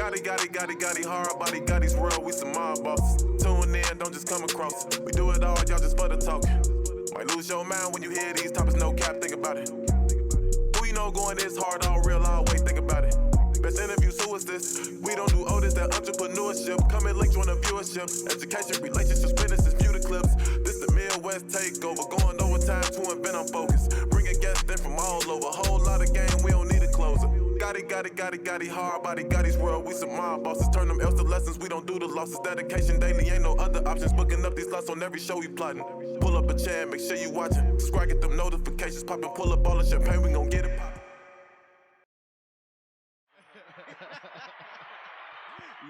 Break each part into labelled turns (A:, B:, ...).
A: Gotti, hard body, Gotti's world, we some mob bosses. Tune in, don't just come across. We do it all, y'all just for the talk. Might lose your mind when you hear these topics, no cap, think about it. Who you know going this hard, all real, always think about it. Best interviews, who is this? We don't do this, that entrepreneurship. Coming link, join the viewership. Education, relationships, businesses, view the clips. This the Midwest takeover, going overtime to invent on focus. Bringing guests in from all over, whole lot of game, we don't need a closer. Gotti, hard body, Gotti's world, we some mob bosses. Turn them L's to lessons, we don't do the losses. Dedication daily, ain't no other options. Booking up these slots on every show we plotting. Pull up a chair, make sure you watching. Subscribe, get them notifications popping. Pull up all the champagne, we gon' get it poppin'.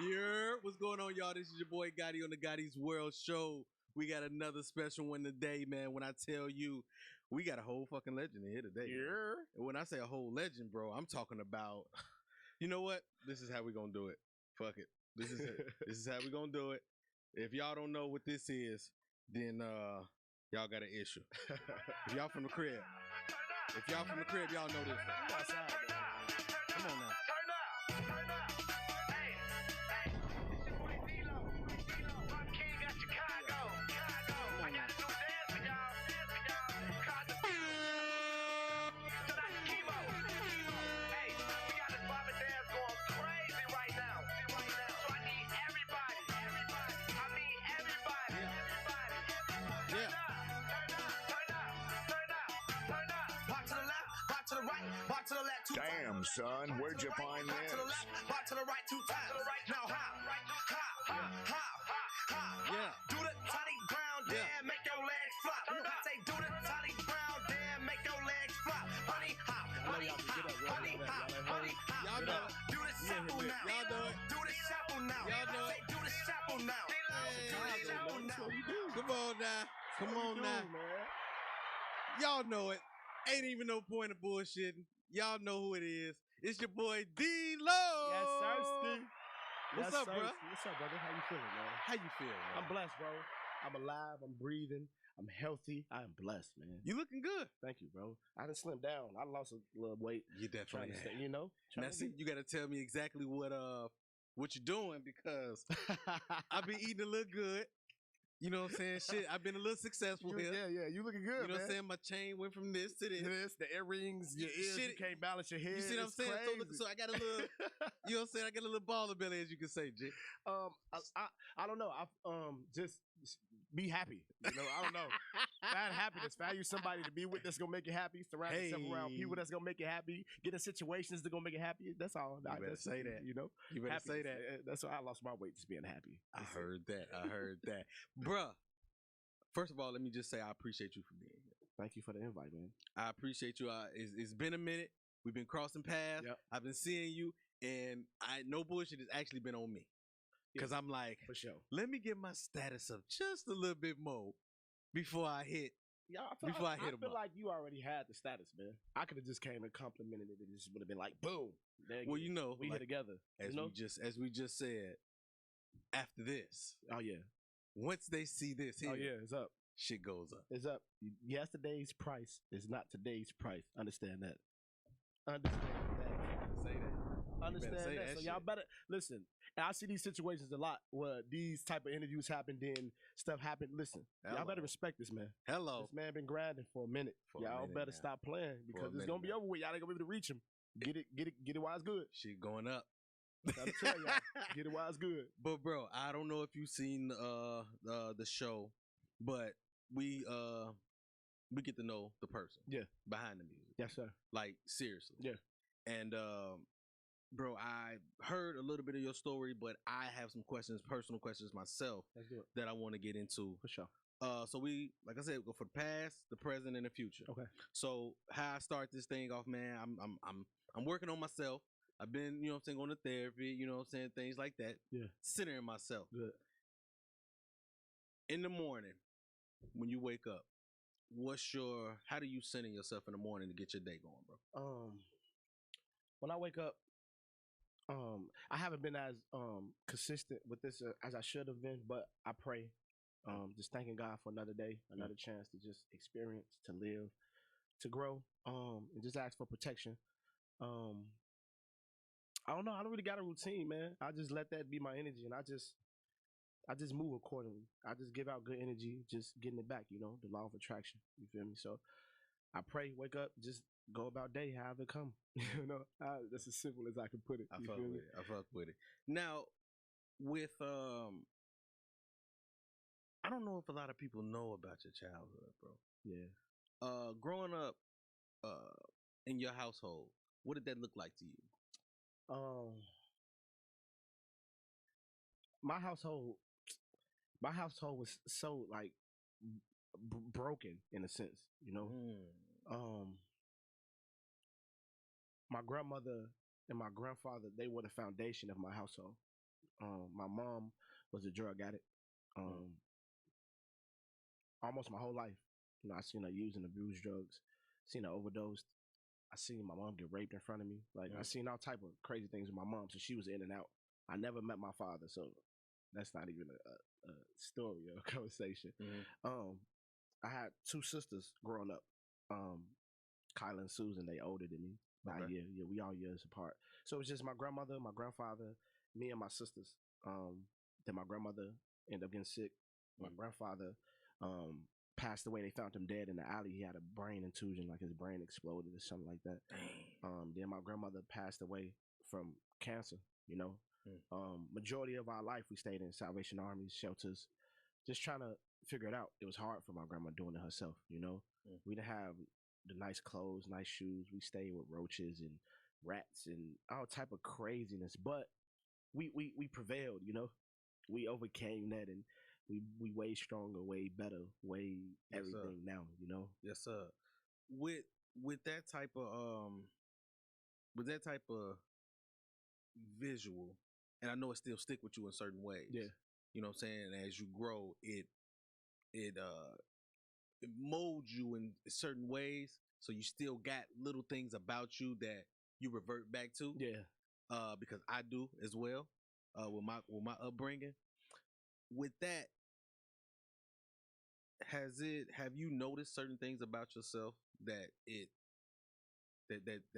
B: Yeah, what's going on, y'all? This is your boy Gotti on the Gotti's World Show. We got another special one today, man. When I tell you, we got a whole fucking legend in here today.
C: Yeah.
B: And when I say a whole legend, bro, I'm talking about, you know what? This is how we gonna do it. Fuck it. This is it. This is how we gonna do it. If y'all don't know what this is, then y'all got an issue. If y'all from the crib, y'all know this. Come on now.
C: Damn, son, where'd you find this?
D: To the left, to the right, 2 times. Now hop.
B: Yeah.
D: Do the Toddy Brown, damn, make your legs flop. I say do the Toddy Brown, damn, make your legs flop. Honey hop.
B: Y'all know it.
D: Do the shuffle now.
B: Y'all know it.
D: Do the shuffle now.
B: Y'all know it.
D: Do the shuffle now.
B: Come on now. Come on now. Y'all know it. Ain't even no point of bullshitting. Y'all know who it is. It's your boy DLOW.
E: Yes, sir, Steve.
B: What's up, bro?
E: What's up, brother? How you feeling, man?
B: How you feel, man?
E: I'm blessed, bro. I'm alive. I'm breathing. I'm healthy. I am blessed, man.
B: You looking good.
E: Thank you, bro. I done slimmed down. I lost a little weight.
B: You definitely
E: Trying to
B: have.
E: stay, you know?
B: Now, see, you got to tell me exactly what you're doing because I've been eating a little good. You know what I'm saying? Shit, I've been a little successful here.
E: Yeah. You looking good,
B: You know what I'm
E: man.
B: saying? My chain went from this to this.
E: The earrings, your ears,
B: Shit,
E: you can't balance your head.
B: You see what I'm
E: It's
B: saying?
E: crazy.
B: So I got a little, you know what I'm saying? I got a little baller belly, as you can say, J.
E: I don't know. Just be happy. You know, I don't know. Find happiness. Find you somebody to be with that's gonna make you happy. Surround yourself around people that's gonna make you happy. Get in situations that gonna make you happy. That's all.
B: You better say that.
E: You know,
B: You better say that.
E: That's why I lost my weight, just being happy.
B: I heard that. Bruh. First of all, let me just say I appreciate you for being here.
E: Thank you for the invite, man.
B: I appreciate you. It's been a minute. We've been crossing paths.
E: Yep.
B: I've been seeing you, and no bullshit has actually been on me. Because I'm like,
E: For sure.
B: let me get my status up just a little bit more before I hit.
E: Yeah,
B: I feel
E: like you already had the status, man. I could have just came and complimented it. It just would have been like, boom.
B: Well, you know,
E: we
B: like,
E: here together.
B: As we just said, after this.
E: Oh yeah.
B: Once they see this here,
E: Oh yeah, it's up.
B: Shit goes up.
E: It's up. Yesterday's price is not today's price. Understand that. Understand that. So y'all better listen. And I see these situations a lot where these type of interviews happen, then stuff happen. Listen, y'all better respect this man.
B: Hello.
E: This man been grinding for a minute. Y'all better stop playing because it's gonna be over with. Y'all ain't gonna be able to reach him. Get it while it's good.
B: Shit going up.
E: I'm telling y'all, get it while it's good.
B: But bro, I don't know if you've seen the show, but we get to know the person behind the music.
E: Yes, sir.
B: Like seriously.
E: Yeah.
B: And bro, I heard a little bit of your story, but I have some personal questions myself that I want to get into.
E: For sure.
B: So we, like I said, go for the past, the present, and the future.
E: Okay.
B: So how I start this thing off, man, I'm working on myself. I've been, you know what I'm saying, going to therapy, you know what I'm saying, things like that.
E: Yeah.
B: Centering myself.
E: Good.
B: In the morning, when you wake up, how do you center yourself in the morning to get your day going, bro?
E: When I wake up, I haven't been as consistent with this as I should have been, but I pray, just thanking God for another day, another chance to just experience, to live, to grow, and just ask for protection. I don't know. I don't really got a routine, man. I just let that be my energy, and I just move accordingly. I just give out good energy, just getting it back. The law of attraction. You feel me? So I pray, wake up, just go about day, however it come. That's as simple as I can put it.
B: I
E: You
B: fuck
E: feel
B: with
E: me?
B: it. I fuck with it. Now, with I don't know if a lot of people know about your childhood, bro.
E: Yeah.
B: Growing up, in your household, what did that look like to you?
E: Um, my household, my household was so like broken in a sense. Um, my grandmother and my grandfather, they were the foundation of my household. My mom was a drug addict. Almost my whole life. I seen her use and abuse drugs. Seen her overdose. I seen my mom get raped in front of me. Like I seen all type of crazy things with my mom. So she was in and out. I never met my father, so that's not even a story or a conversation. I had two sisters growing up. Kyla and Susan, they older than me by a year. Yeah, we all years apart. So it was just my grandmother, my grandfather, me and my sisters. Then my grandmother ended up getting sick. My grandfather passed away. They found him dead in the alley. He had a brain contusion, like his brain exploded or something like that. Then my grandmother passed away from cancer. Majority of our life we stayed in Salvation Army shelters, just trying to figure it out. It was hard for my grandma doing it herself. We didn't have the nice clothes, nice shoes. We stayed with roaches and rats and all type of craziness, but we prevailed. We overcame that, and we way stronger, way better, way everything now.
B: Yes, sir. With that type of visual, and I know it still stick with you in certain ways.
E: Yeah.
B: You know what I'm saying? As you grow, it molds you in certain ways, so you still got little things about you that you revert back to.
E: Yeah.
B: Because I do as well. With my upbringing. With that, have you noticed certain things about yourself that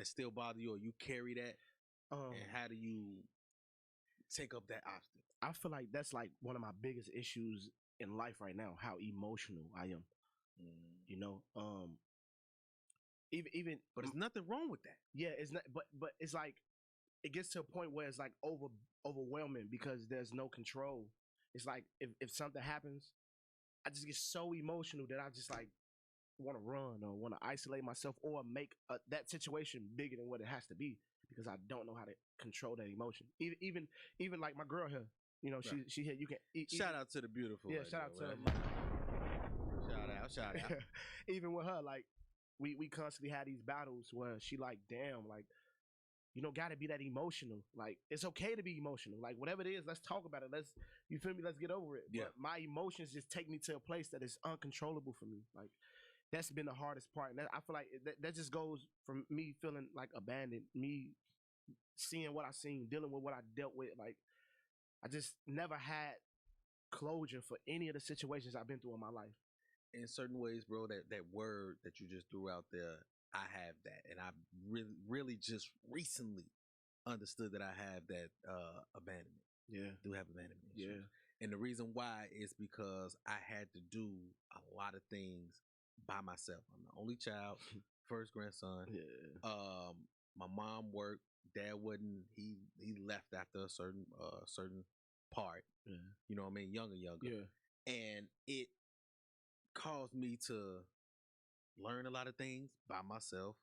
B: still bother you, or you carry that? And how do you take up that obstacle?
E: I feel like that's like one of my biggest issues in life right now, how emotional I am. Even
B: but there's nothing wrong with that.
E: Yeah, it's not, but it's like it gets to a point where it's like overwhelming because there's no control. It's like if something happens, I just get so emotional that I just like want to run or want to isolate myself or make that situation bigger than what it has to be because I don't know how to control that emotion. Even like my girl here, she here. You can
B: shout out to the beautiful.
E: Yeah,
B: right
E: shout out
B: there,
E: to
B: man.
E: her.
B: Shout out.
E: Even with her, like we constantly had these battles where she like, damn, like gotta be that emotional. Like it's okay to be emotional. Like whatever it is, let's talk about it. You feel me? Let's get over it.
B: Yeah.
E: But my emotions just take me to a place that is uncontrollable for me. Like that's been the hardest part. And I feel like that just goes from me feeling like abandoned, me seeing what I seen, dealing with what I dealt with. Like I just never had closure for any of the situations I've been through in my life.
B: In certain ways, bro, that word that you just threw out there, I have that, and I really just recently understood that I have that abandonment.
E: Yeah,
B: do have abandonment issues.
E: Yeah.
B: And the reason why is because I had to do a lot of things by myself. I'm the only child, first grandson.
E: Yeah.
B: My mom worked. Dad wasn't. He left after a certain part.
E: Yeah.
B: You know what I mean? Younger.
E: Yeah.
B: And it caused me to learn a lot of things by myself,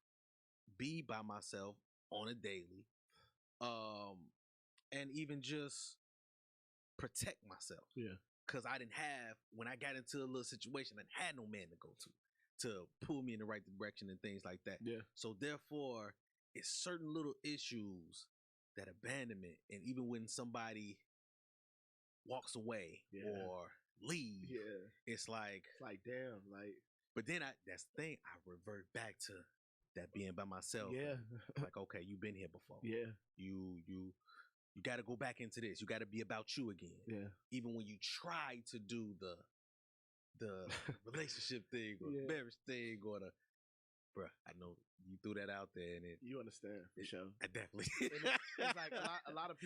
B: be by myself on a daily, and even just protect myself.
E: Yeah.
B: Because I didn't have, when I got into a little situation, I had no man to go to pull me in the right direction and things like that.
E: Yeah.
B: So therefore, it's certain little issues, that abandonment, and even when somebody walks away or leave, it's like
E: damn, like.
B: But then that's the thing, I revert back to that being by myself.
E: Yeah.
B: Like, okay, you've been here before.
E: Yeah.
B: You got to go back into this. You got to be about you again.
E: Yeah.
B: Even when you try to do the relationship thing or the marriage thing or bruh, I know you threw that out there, and
E: You understand for sure.
B: I definitely.
E: It's like a lot of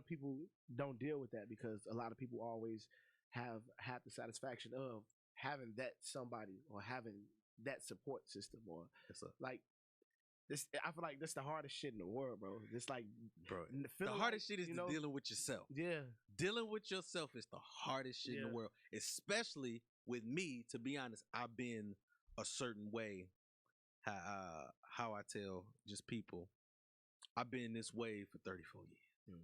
E: people don't deal with that because a lot of people always have the satisfaction of having that somebody or having that support system or
B: Yes, sir.
E: like this. I feel like this the hardest shit in the world, bro. It's like,
B: Bro, the
E: feeling
B: hardest
E: like,
B: shit is
E: you know,
B: dealing with yourself.
E: Yeah,
B: Dealing with yourself is the hardest shit in
E: Yeah.
B: the world, especially with me. To be honest, I've been a certain way. How I tell just people, I've been this way for 34 years.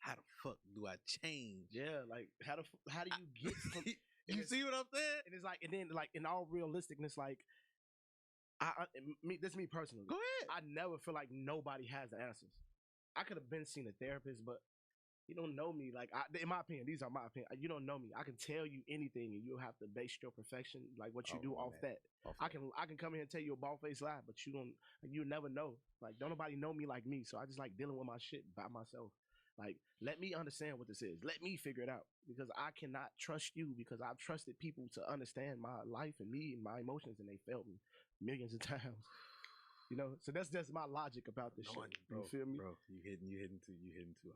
B: How the fuck do I change?
E: yeah. Like how do you get from?
B: You see what I'm saying?
E: And it's like, and then like in all realisticness, like this is me personally.
B: Go ahead.
E: I never feel like nobody has the answers. I could have been seen a therapist, but you don't know me. Like in my opinion, these are my opinion. You don't know me. I can tell you anything, and you'll have to base your perfection, like what you do, off that. I can come here and tell you a bald faced lie, but you'll never know. Like don't nobody know me like me, so I just like dealing with my shit by myself. Like let me understand what this is. Let me figure it out because I cannot trust you because I've trusted people to understand my life and me and my emotions, and they failed me millions of times. You know, so that's just my logic about this shit.
B: Bro,
E: You feel me?
B: bro? You hitting too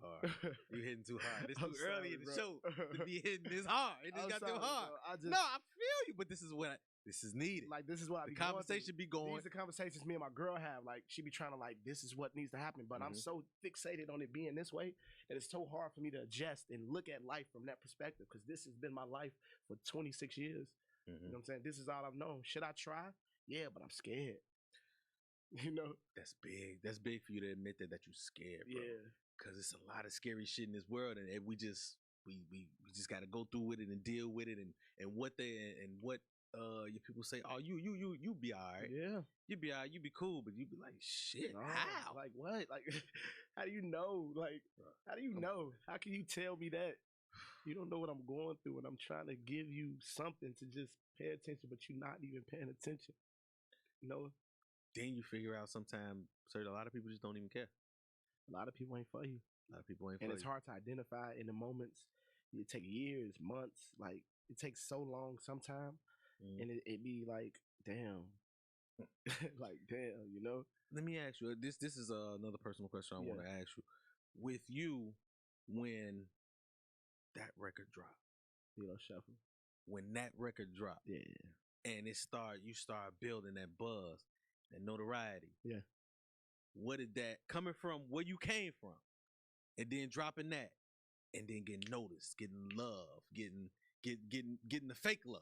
B: hard. You hitting too hard. It's too
E: I'm
B: early
E: sorry,
B: in the
E: bro.
B: show to be hitting this hard. It just
E: I'm
B: got too
E: sorry,
B: hard.
E: bro.
B: No, I feel you, but this is needed.
E: Like this is what I
B: The
E: be going through.
B: conversation be going.
E: These are conversations me and my girl have. Like she be trying to like this is what needs to happen, but I'm so fixated on it being this way that it's so hard for me to adjust and look at life from that perspective because this has been my life for 26 years. You know what I'm saying? This is all I've known. Should I try? Yeah, but I'm scared. You know?
B: That's big. That's big for you to admit that you're scared, bro.
E: Yeah.
B: Because it's a lot of scary shit in this world, and we just got to go through with it and deal with it, and what your people say. Oh, you be all right.
E: Yeah.
B: You be all right. You be cool, but you be like, shit.
E: No,
B: How?
E: Like what? Like how do you know? Like how do you know? How can you tell me that? You don't know what I'm going through, and I'm trying to give you something to just pay attention, but you're not even paying attention. You know?
B: Then you figure out sometimes, sir, a lot of people just don't even care.
E: A lot of people ain't for you.
B: A lot of people ain't for
E: And
B: you.
E: it's hard to identify in the moments. It take years, months. Like it takes so long sometimes. And it be like, damn. Like, damn, you know?
B: Let me ask you, this is another personal question I want to ask you. With you, when that record dropped,
E: DLOW Shuffle.
B: When that record dropped, and you start building that buzz, that notoriety.
E: Yeah.
B: What did that coming from? Where you came from, and then dropping that, and then getting noticed, getting love, getting the fake love,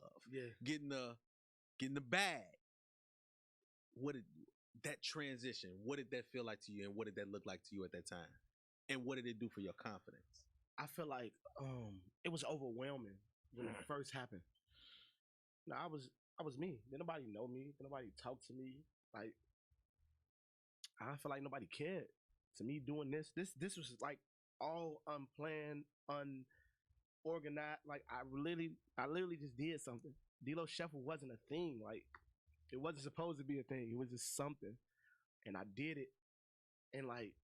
B: getting the bag. What did that transition? What did that feel like to you, and what did that look like to you at that time, and what did it do for your confidence?
E: I feel like it was overwhelming when it first happened. No, I was me. Did nobody know me? Did nobody talk to me? Like I feel like nobody cared. To me, doing this was like all unplanned, unorganized. Like I literally just did something. DLOW Shuffle wasn't a thing. Like it wasn't supposed to be a thing. It was just something, and I did it. And like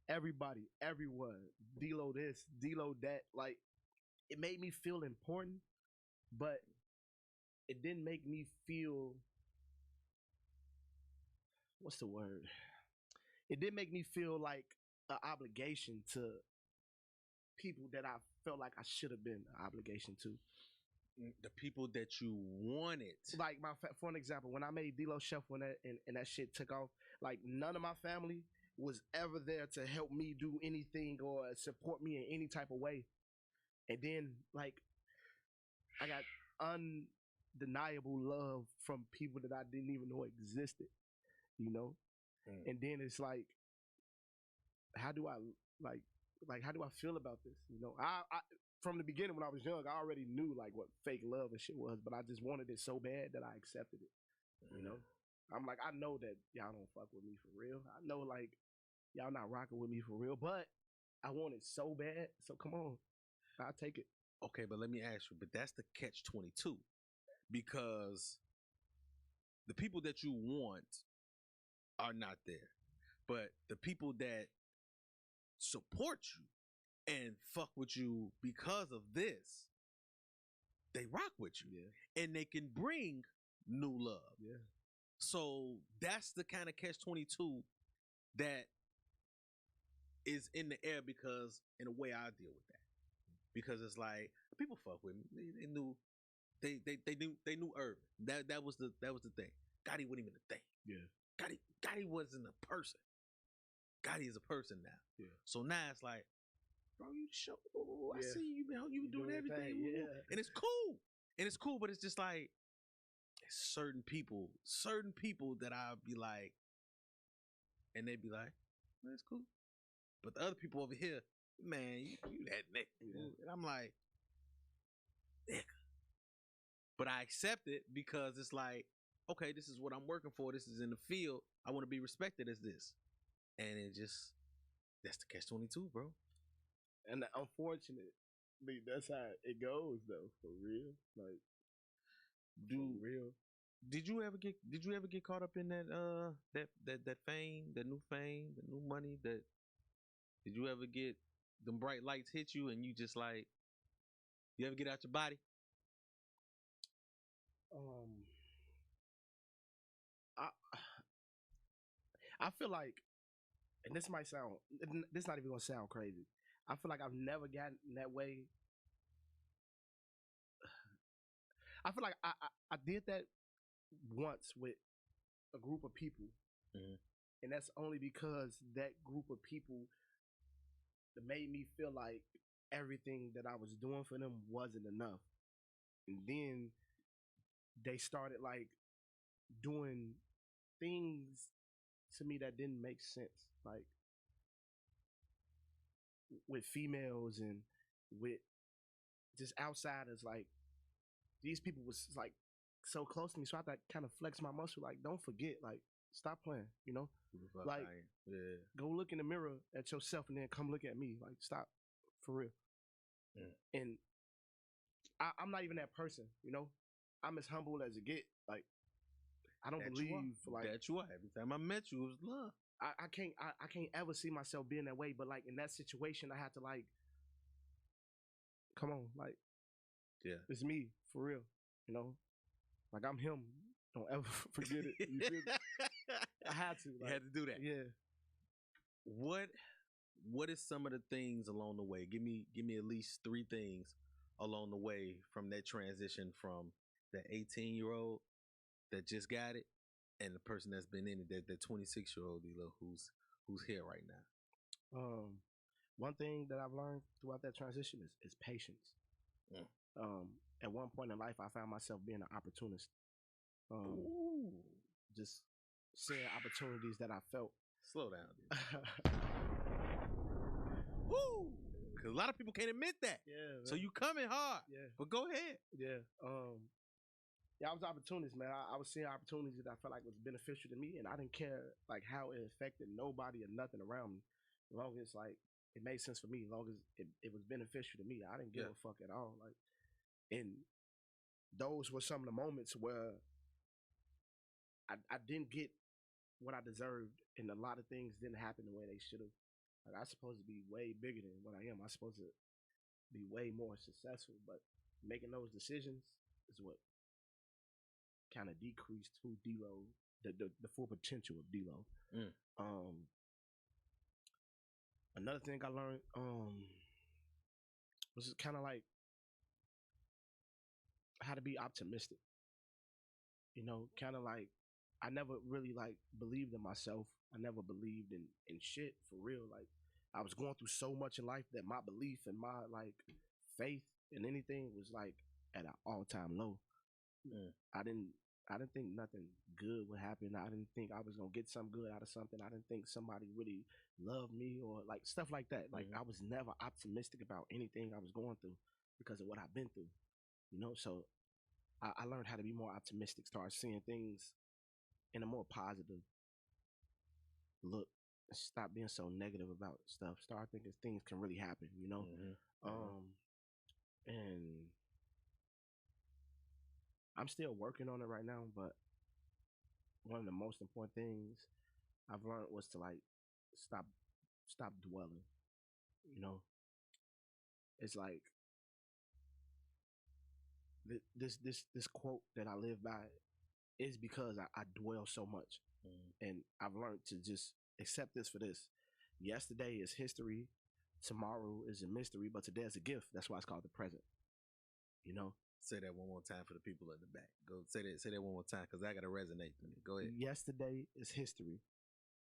E: everybody, everyone, DLOW this, DLOW that. Like it made me feel important, but it didn't make me feel. What's the word? It did make me feel like an obligation to people that I felt like I should have been an obligation to.
B: The people that you wanted.
E: Like for an example, when I made DLOW Shuffle and that shit took off, like none of my family was ever there to help me do anything or support me in any type of way. And then like I got undeniable love from people that I didn't even know existed. You know, and then it's like, how do I how do I feel about this? You know, I from the beginning when I was young, I already knew like what fake love and shit was, but I just wanted it so bad that I accepted it. You know, I'm like, I know that y'all don't fuck with me for real. I know like y'all not rocking with me for real, but I want it so bad. So come on, I'll take it.
B: Okay, but let me ask you, but that's the catch-22 because the people that you want are not there, but the people that support you and fuck with you because of this, they rock with you, and they can bring new love.
E: Yeah.
B: So that's the kind of catch-22 that is in the air, because in a way I deal with that, because it's like people fuck with me. They knew they knew Irvin. That was the thing. Gotti wasn't even a thing.
E: Yeah.
B: Gotti wasn't a person. Gotti is a person now.
E: Yeah.
B: So now it's like, bro, you show. I
E: Yeah.
B: see you, man. You been doing everything.
E: Yeah.
B: And it's cool. But it's just like certain people that I'll be like, and they'd be like, well, it's cool. But the other people over here, man, you that nigga.
E: Yeah.
B: And I'm like, nigga. But I accept it because it's like, okay, this is what I'm working for. This is in the field. I want to be respected as this. And it just, that's the catch-22, bro.
E: And unfortunately, that's how it goes, though. For real, like,
B: Dude,
E: for real.
B: Did you ever get caught up in that fame, that new fame, the new money? Did you ever get them bright lights hit you and you just like, you ever get out your body?
E: I feel like, and this not even gonna sound crazy. I feel like I've never gotten that way. I feel like I did that once with a group of people, and that's only because that group of people made me feel like everything that I was doing for them wasn't enough, and then they started like doing things to me that didn't make sense, like with females and with just outsiders. Like, these people was like so close to me, so I had to kind of flex my muscle. Like, don't forget, like, stop playing, you know? Like,
B: yeah.
E: Go look in the mirror at yourself and then come look at me. Like, stop, for real.
B: Yeah.
E: And I'm not even that person, you know? I'm as humble as it get. Like, I don't believe like
B: that you are. Every time I met you, it was love.
E: I can't ever see myself being that way. But like in that situation, I had to like, come on, like,
B: yeah,
E: it's me for real, you know. Like, I'm him. Don't ever forget it. You feel me? I had to. Like,
B: you had to do that.
E: Yeah.
B: What is some of the things along the way? Give me at least 3 things along the way from that transition from that 18-year-old that just got it and the person that's been in it, that 26-year-old DLOW who's here right now.
E: One thing that I've learned throughout that transition is patience. At one point in life, I found myself being an opportunist. Just seeing opportunities that I felt.
B: Slow down, dude. Woo! Because a lot of people can't admit that.
E: Yeah. Man.
B: So you coming hard.
E: Yeah.
B: But go ahead.
E: Yeah. Yeah, I was an opportunist, man. I was seeing opportunities that I felt like was beneficial to me, and I didn't care like how it affected nobody or nothing around me. As long as like it made sense for me, as long as it was beneficial to me, I didn't give a fuck at all. Like, and those were some of the moments where I didn't get what I deserved, and a lot of things didn't happen the way they should have. Like, I'm supposed to be way bigger than what I am. I'm supposed to be way more successful, but making those decisions is what kind of decreased who DLOW, the full potential of DLOW. Another thing I learned was kind of like how to be optimistic. You know, kind of like I never really like believed in myself. I never believed in shit for real. Like, I was going through so much in life that my belief and my like faith in anything was like at an all-time low. I didn't think nothing good would happen. I didn't think I was gonna get something good out of something. I didn't think somebody really loved me or like stuff like that. Like, I was never optimistic about anything I was going through because of what I've been through. You know, so I learned how to be more optimistic, start seeing things in a more positive look. Stop being so negative about stuff. Start thinking things can really happen, you know? And I'm still working on it right now, but one of the most important things I've learned was to like stop dwelling. You know? It's like this quote that I live by is because I dwell so much, and I've learned to just accept this for this. Yesterday is history, tomorrow is a mystery, but today is a gift. That's why it's called the present. You know,
B: Say that one more time for the people in the back. Go say that one more time because I gotta resonate to me. Go ahead.
E: yesterday is history,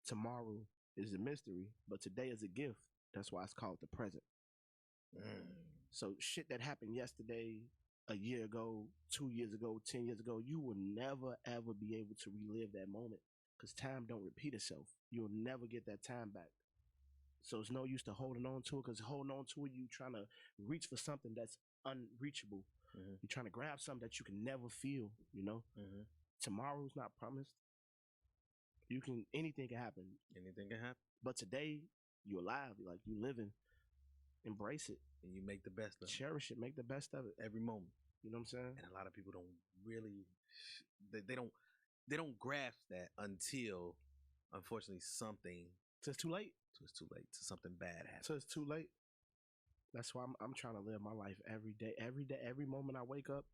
E: tomorrow is a mystery, but today is a gift. That's why it's called the present. So shit that happened yesterday, a year ago, 2 years ago, 10 years ago, you will never ever be able to relive that moment because time don't repeat itself. You'll never get that time back. So it's no use to holding on to it because holding on to it, you trying to reach for something that's unreachable. You're trying to grab something that you can never feel, you know? Tomorrow's not promised. Anything can happen.
B: Anything can happen,
E: But today, you're alive, like you living. Embrace it.
B: and you make the best of it.
E: Cherish it. Make the best of it.
B: Every moment.
E: You know what I'm saying?
B: And a lot of people don't really, they don't grasp that until, unfortunately, something.
E: So it's too late.
B: So it's too late. To something bad happens.
E: So it's too late. That's why I'm trying to live my life every day, every moment I wake up,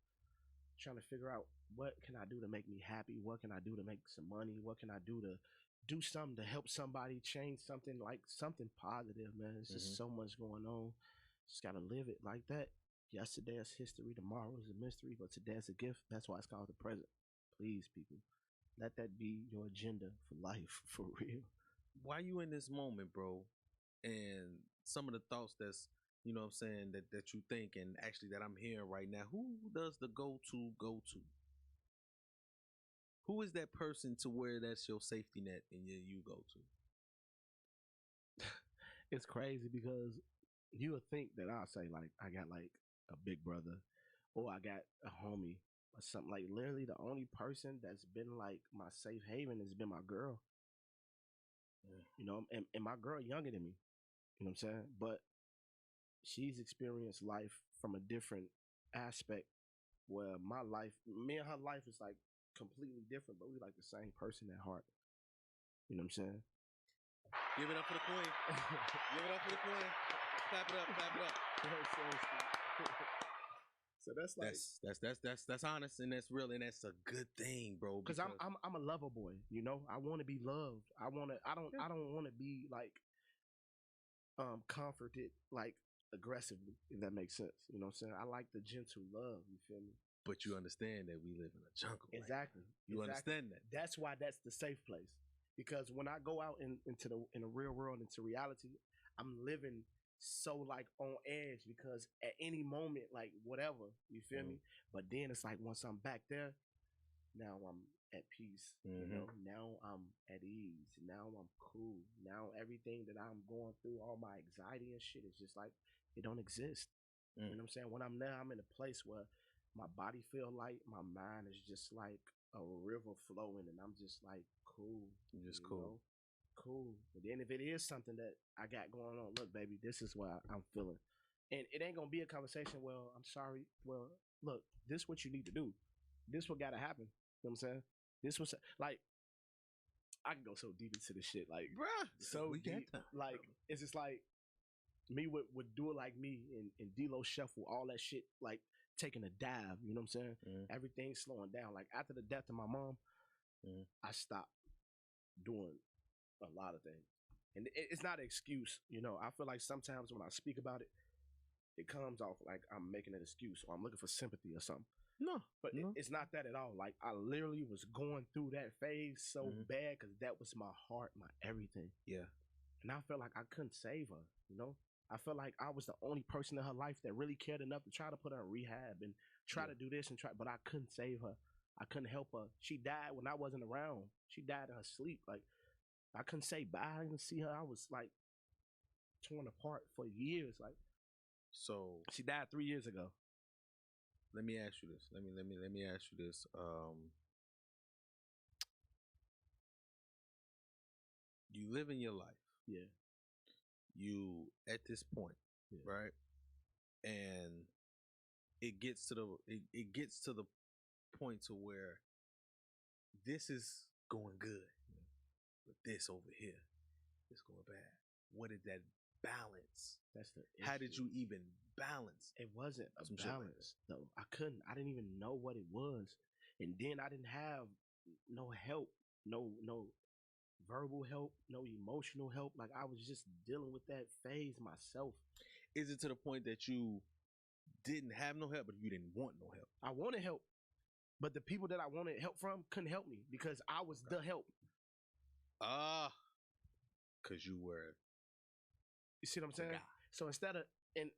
E: trying to figure out what can I do to make me happy? What can I do to make some money? What can I do to do something to help somebody, change something, like something positive, man. It's just so much going on. Just gotta live it like that. Yesterday is history, tomorrow is a mystery, but today is a gift. That's why it's called the present. Please, people, let that be your agenda for life, for real.
B: Why you in this moment, bro? And some of the thoughts that's, you know what I'm saying, that you think and actually that I'm hearing right now, who does the go to? Who is that person to where that's your safety net and you go to?
E: It's crazy because you would think that I'll say like I got like a big brother or I got a homie or something. Like literally the only person that's been like my safe haven has been my girl. You know, and my girl younger than me. You know what I'm saying? But she's experienced life from a different aspect where my life, me and her life is like completely different, but we like the same person at heart. You know what I'm saying?
B: Give it up for the queen. Give it up for the queen. Clap it up, clap it up.
E: So that's like
B: That's honest and that's real and that's a good thing, bro.
E: because I'm a lover boy, you know. I want to be loved. I don't want to be like comforted like aggressively, if that makes sense. You know what I'm saying? I like the gentle love, you feel me?
B: But you understand that we live in a jungle. right
E: Exactly.
B: now. You understand that.
E: That's why that's the safe place. Because when I go out into the real world, into reality, I'm living so like on edge because at any moment, like whatever, you feel me? But then it's like once I'm back there, now I'm at peace. You know, now I'm at ease. Now I'm cool. Now everything that I'm going through, all my anxiety and shit is just like it don't exist. You know what I'm saying? When I'm there, I'm in a place where my body feel light, my mind is just like a river flowing, and I'm just like cool.
B: Just
E: you
B: cool.
E: know? Cool. But then if it is something that I got going on, look, baby, this is what I'm feeling. And it ain't gonna be a conversation, well, I'm sorry. Well, look, this what you need to do. This what gotta happen. You know what I'm saying? This was like I can go so deep into this shit. Like
B: Bruh,
E: so
B: we got
E: deep.
B: time,
E: Like it's just like me would do it like me and DLOW shuffle, all that shit, like taking a dive, you know what I'm saying? Everything's slowing down. Like after the death of my mom, I stopped doing a lot of things. And it's not an excuse, you know. I feel like sometimes when I speak about it, it comes off like I'm making an excuse or I'm looking for sympathy or something.
B: No.
E: But it's not that at all. Like I literally was going through that phase so bad because that was my heart, my everything.
B: Yeah.
E: And I felt like I couldn't save her, you know? I felt like I was the only person in her life that really cared enough to try to put her in rehab and try to do this and try, but I couldn't save her. I couldn't help her. She died when I wasn't around. She died in her sleep. Like I couldn't say bye. I didn't see her. I was like torn apart for years. Like
B: So
E: she died 3 years ago.
B: let me ask you this. Let me ask you this. You live in your life.
E: Yeah.
B: You at this point, right? And it gets to the point to where this is going good, but this over here is going bad. What did that balance?
E: That's the
B: How did
E: issue.
B: you even balance?
E: It wasn't a
B: Some shit like
E: balance though. I didn't even know what it was. And then I didn't have no help, no verbal help, no emotional help. Like I was just dealing with that phase myself.
B: Is it to the point that you didn't have no help, but you didn't want no help?
E: I wanted help, but the people that I wanted help from couldn't help me because I was the help.
B: Because you were.
E: You see what I'm saying?
B: guy.
E: So instead of, and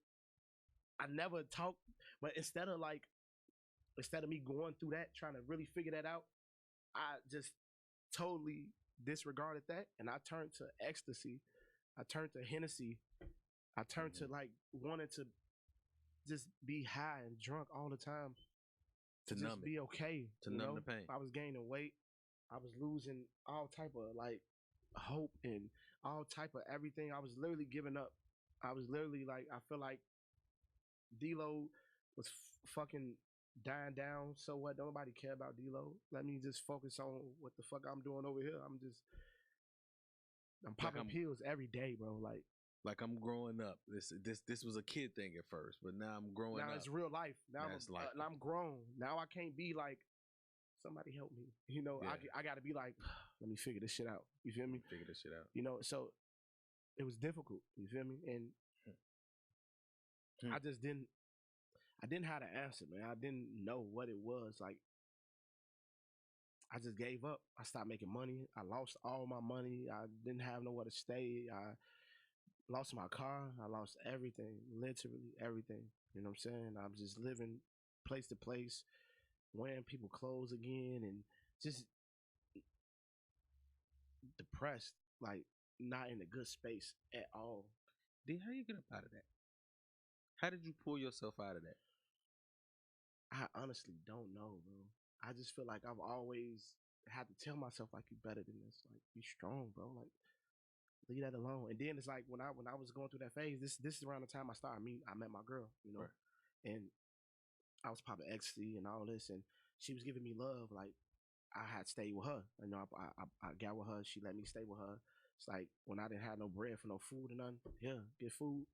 E: I never talked, but instead of me going through that, trying to really figure that out, I just totally disregarded that and I turned to ecstasy. I turned to Hennessy. I turned to like wanting to just be high and drunk all the time.
B: To
E: just
B: numb
E: be okay.
B: To numb the pain.
E: I was gaining weight. I was losing all type of like hope and all type of everything. I was literally giving up. I was literally like, I feel like DLOW was fucking dying down. So what? Don't nobody care about DLOW. Let me just focus on what the fuck I'm doing over here. I'm popping pills every day, bro. Like
B: I'm growing up. This was a kid thing at first, but now I'm growing up.
E: Now it's real life. Now I'm grown. Now I can't be like, somebody help me. You know, yeah. I got to be like, let me figure this shit out. You feel me?
B: Figure this shit out.
E: You know, so it was difficult. You feel me? And I didn't have the answer, man. I didn't know what it was. Like, I just gave up. I stopped making money. I lost all my money. I didn't have nowhere to stay. I lost my car. I lost everything, literally everything. You know what I'm saying? I'm just living place to place, wearing people clothes again, and just depressed, like not in a good space at all.
B: D, how you get up out of that? How did you pull yourself out of that?
E: I honestly don't know, bro. I just feel like I've always had to tell myself like, you better than this. Like, be strong, bro. Like, leave that alone. And then it's like when I was going through that phase, this is around the time I met my girl, you know, right. And I was popping ecstasy and all this, and she was giving me love. Like, I had stayed with her. You know, I got with her. She let me stay with her. It's like when I didn't have no bread for no food or nothing, here, get food.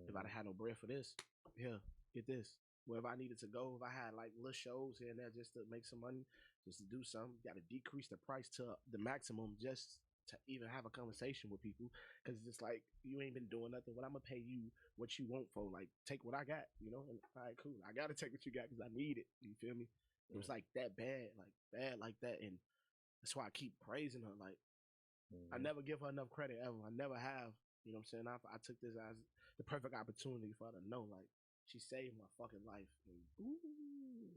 E: If I didn't have no bread for this, here, get this. Wherever I needed to go, if I had like little shows here and there just to make some money, just to do something, got to decrease the price to the maximum just to even have a conversation with people. Because it's just like, you ain't been doing nothing. What I'm going to pay you what you want for? Like, take what I got, you know? And all right, cool. I got to take what you got because I need it. You feel me? It was like that bad like that. And that's why I keep praising her. Like, I never give her enough credit ever. I never have. You know what I'm saying? I took this as the perfect opportunity for her to know, like, she saved my fucking life. And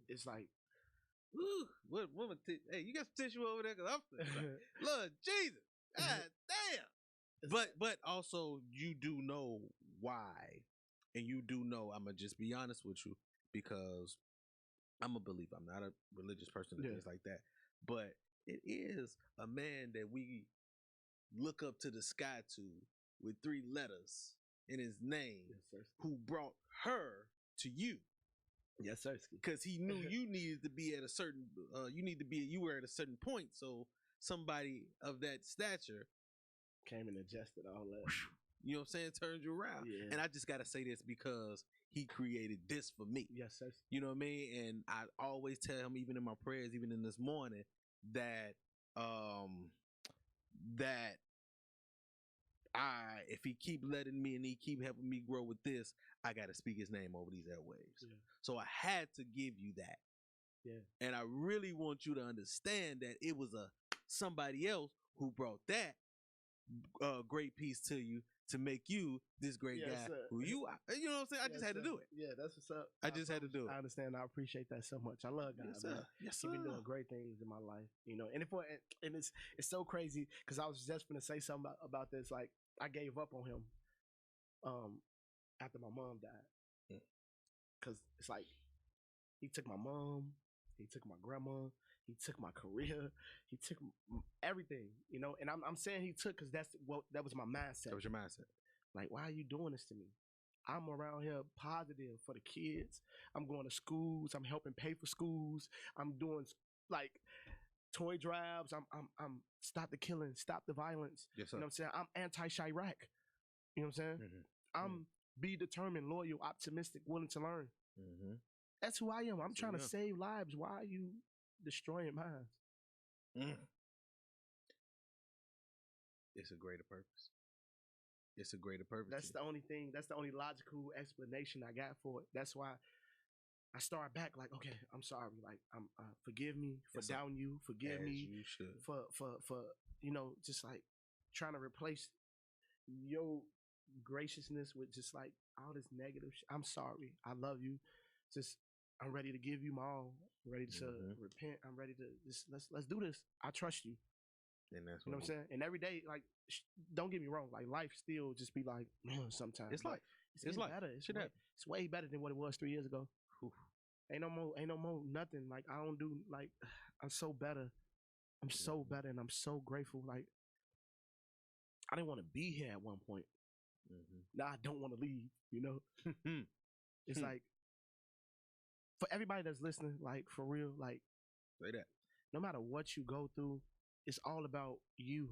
E: it's like,
B: ooh, what woman? Hey, you got some tissue over there? Cause I'm like, Lord Jesus, God damn. But also you do know why, and you do know. I'm gonna just be honest with you because I'm a believer. I'm not a religious person and things like that. But it is a man that we look up to the sky to with 3 letters in his name, who brought her to you.
E: Yes, sir.
B: Because he knew you needed to be at a certain, you were at a certain point. So somebody of that stature
E: came and adjusted all that.
B: You know what I'm saying? Turned you around.
E: Yeah.
B: And I just got to say this because he created this for me.
E: Yes, sir.
B: You know what I mean? And I always tell him, even in my prayers, even in this morning, that, if he keep letting me and he keep helping me grow with this, I got to speak his name over these airwaves. Yeah. So I had to give you that.
E: Yeah.
B: And I really want you to understand that it was somebody else who brought that great piece to you to make you this great guy who you are. You know what I'm saying? I just had to do it.
E: Yeah, that's what's up.
B: I just had to do it.
E: I understand. I appreciate that so much. I love God.
B: Yes, sir. Yes, sir.
E: He's been doing great things in my life, you know. And it's so crazy because I was just gonna say something about this. Like, I gave up on him after my mom died, because it's like he took my mom, he took my grandma, he took my career, he took everything, you know. And I'm saying he took because that was my mindset.
B: That was your mindset.
E: Like, why are you doing this to me? I'm around here positive for the kids. I'm going to schools. I'm helping pay for schools. I'm doing like toy drives. I'm stop the killing, stop the violence.
B: Yes, sir.
E: You know what I'm saying? I'm anti-Chirac. You know what I'm saying? I'm be determined, loyal, optimistic, willing to learn. That's who I am. I'm trying to save lives. Why are you destroying mine?
B: Mm. It's a greater purpose. It's a greater purpose.
E: That's the only thing. That's the only logical explanation I got for it. That's why I start back like, okay, I'm sorry. Like, I'm forgive me for
B: Yes,
E: doubting you. Forgive
B: As
E: me
B: you should.
E: for just like trying to replace your graciousness with just like all this negative shit. I'm sorry. I love you. Just I'm ready to give you my all. I'm ready to repent. I'm ready to just let's do this. I trust you.
B: And that's
E: You know what I'm saying? And every day, like, don't get me wrong, like life still just be like, sometimes
B: It's life.
E: It's
B: It's
E: getting
B: life.
E: better. It's way better than what it was 3 years ago.
B: Oof.
E: Ain't no more nothing. Like I don't do like I'm so better. I'm so better and I'm so grateful. Like I didn't want to be here at one point. Now I don't want to leave, you know? It's like for everybody that's listening, like for real, like
B: say that.
E: No matter what you go through, it's all about you.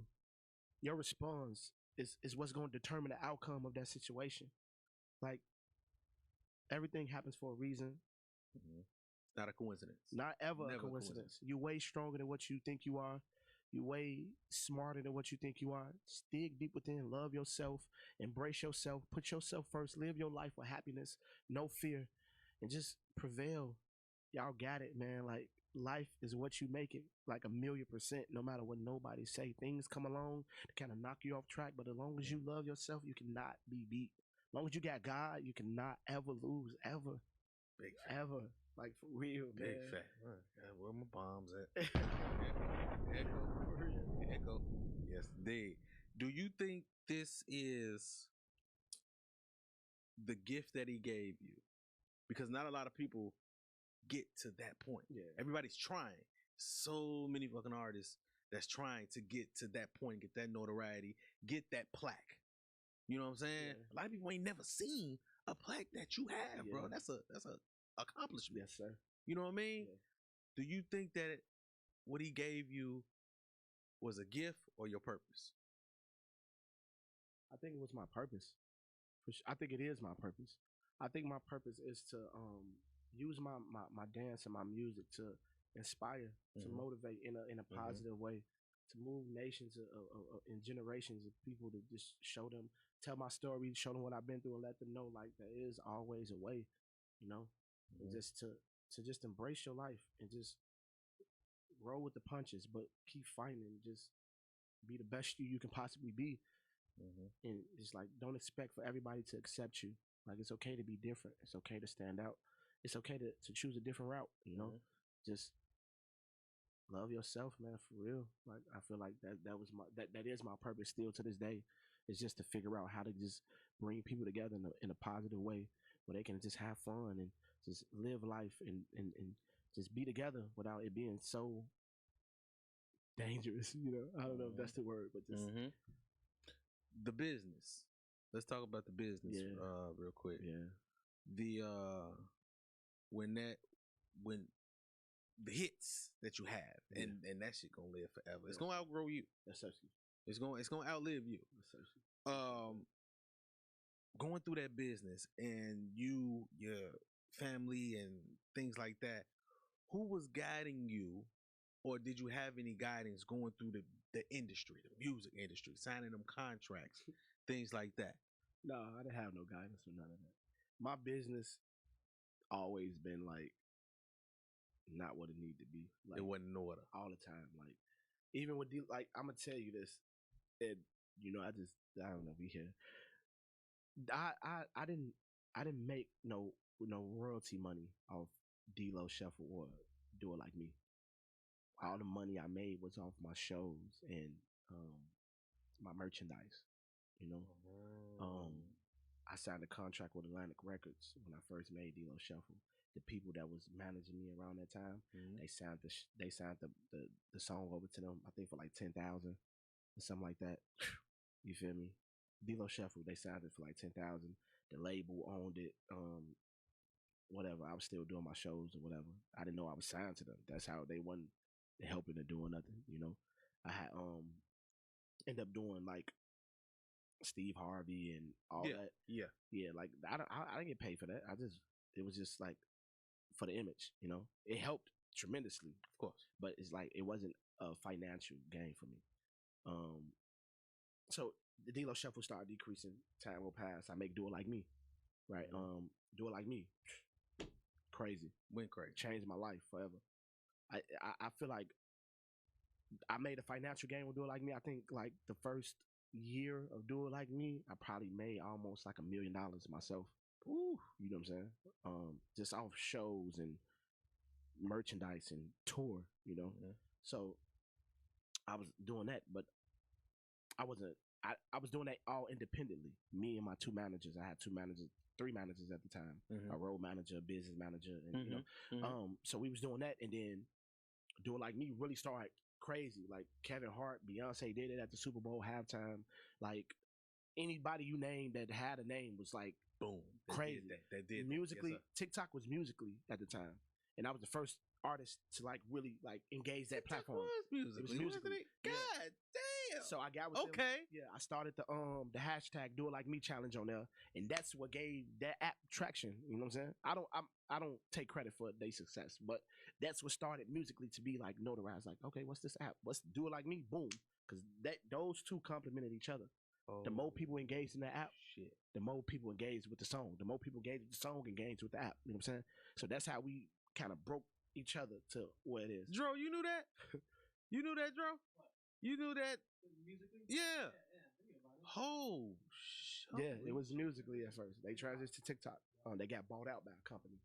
E: Your response is what's going to determine the outcome of that situation. Like everything happens for a reason.
B: Not a coincidence.
E: Not ever a coincidence. You're way stronger than what you think you are. You're way smarter than what you think you are. Just dig deep within. Love yourself. Embrace yourself. Put yourself first. Live your life with happiness. No fear. And just prevail. Y'all got it, man. Like life is what you make it. Like 1,000,000%. No matter what nobody say. Things come along to kind of knock you off track. But as long as you love yourself, you cannot be beat. As long as you got God, you cannot ever lose. Ever.
B: Big
E: ever. Like for real, man.
B: Big fat. Where my bombs at? Echo. Yes, indeed. Do you think this is the gift that he gave you? Because not a lot of people get to that point.
E: Yeah.
B: Everybody's trying. So many fucking artists that's trying to get to that point, get that notoriety, get that plaque. You know what I'm saying?
E: Yeah.
B: A lot of people ain't never seen a plaque that you have,
E: Yeah.
B: bro. That's a accomplishment.
E: Yes, sir.
B: You know what I mean?
E: Yeah.
B: Do you think that what he gave you was a gift or your purpose?
E: I think it was my purpose. I think it is my purpose. I think my purpose is to use my dance and my music to inspire, to motivate in a positive way, to move nations and generations of people, to just show them, tell my story, show them what I've been through, and let them know like there is always a way, you know, and just to just embrace your life and just roll with the punches, but keep fighting and just be the best you can possibly be. And just like don't expect for everybody to accept you. Like it's okay to be different. It's okay to stand out. It's okay to choose a different route, you know? Just love yourself, man, for real. Like I feel like that is my purpose still to this day. It's just to figure out how to just bring people together in a positive way where they can just have fun and just live life and just be together without it being so dangerous, you know? I don't know if that's the word, but just
B: the business. Let's talk about the business real quick.
E: Yeah.
B: The when the hits that you have and that shit gonna live forever. It's gonna outgrow you.
E: That's actually.
B: It's gonna outlive you.
E: That's actually.
B: Going through that business and your family and things like that, who was guiding you, or did you have any guidance going through the industry, the music industry, signing them contracts, things like that?
E: No, I didn't have no guidance or none of that. My business always been like not what it need to be. Like
B: it wasn't in order
E: all the time. Like even with like I'm gonna tell you this, and you know I don't know. We here. I didn't make no royalty money off DLOW Shuffle or Do It Like Me. All the money I made was off my shows and my merchandise. You know, I signed a contract with Atlantic Records when I first made DLOW Shuffle. The people that was managing me around that time, they signed the song over to them. I think for like 10,000 or something like that. You feel me? DLOW Shuffle, they signed it for like 10,000. The label owned it. Whatever. I was still doing my shows or whatever. I didn't know I was signed to them. That's how they wasn't helping or doing nothing. You know, I had end up doing like Steve Harvey and all that. Yeah. Like I didn't get paid for that. It was just like for the image. You know, it helped tremendously,
B: of course,
E: but it's like it wasn't a financial gain for me. So the DLOW shuffle started decreasing. Time will pass. I make Do It Like Me, right? Do It Like Me, crazy.
B: Went crazy.
E: Changed my life forever. I feel like I made a financial gain with Do It Like Me. I think like the first year of Do It Like Me, I probably made almost like $1 million myself. Ooh, you know what I'm saying? Just off shows and merchandise and tour, you know.
B: Yeah.
E: So I was doing that, but I wasn't. I was doing that all independently. Me and my two managers. I had three managers at the time.
B: Mhm.
E: A road manager, a business manager, and you know.
B: Mhm.
E: So we was doing that, and then Do It Like Me really started crazy. Like Kevin Hart, Beyonce did it at the Super Bowl halftime. Like anybody you named that had a name was like
B: Boom.
E: crazy.
B: They did
E: Musically,
B: Yes,
E: TikTok was Musically at the time, and I was the first artist to like really like engage that platform.
B: It was Musically.
E: Musically.
B: Wasn't it?
E: Yeah.
B: God damn.
E: So I got with them.
B: Okay.
E: Yeah, I started the hashtag Do It Like Me challenge on there, and that's what gave that app traction. You know what I'm saying? I don't take credit for their success, but that's what started Musically to be like notarized. Like, okay, what's this app? What's Do It Like Me? Boom, because those two complemented each other. The more people engaged in the app,
B: Shit.
E: the more people engaged with the song. The more people engaged with the song, engaged with the app. You know what I'm saying? So that's how we kind of broke each other to where it is.
B: Dro, you knew that? You knew that, Dro? You knew that? Yeah. Oh, shit.
E: Yeah, it was Musically at first. They transitioned to TikTok. They got bought out by a company.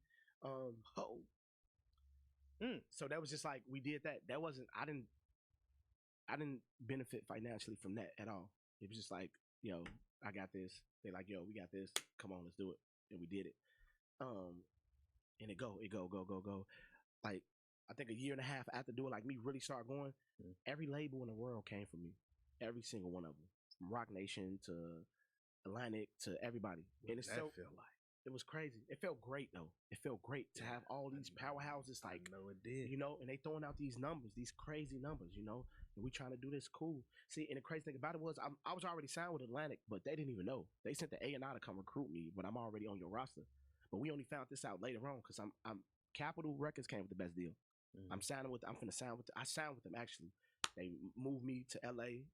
E: So that was just like we did that. That wasn't. I didn't benefit financially from that at all. It was just like, yo, I got this. They like, yo, we got this. Come on, let's do it. And we did it. And it go. Like I think a year and a half after Do It Like Me really started going, every label in the world came from me. Every single one of them, from Rock Nation to Atlantic to everybody. And it's so
B: feel like?
E: it was crazy. It felt great though. It felt great to have all these powerhouses like,
B: I know it did.
E: you know, and they throwing out these numbers, these crazy numbers, you know, and we trying to do this cool. See, and the crazy thing about it was I was already signed with Atlantic, but they didn't even know. They sent the A&R to come recruit me, but I'm already on your roster. But we only found this out later on because I'm Capitol Records came with the best deal. I'm signing with. I'm finna sign with. I signed with them actually. They moved me to LA.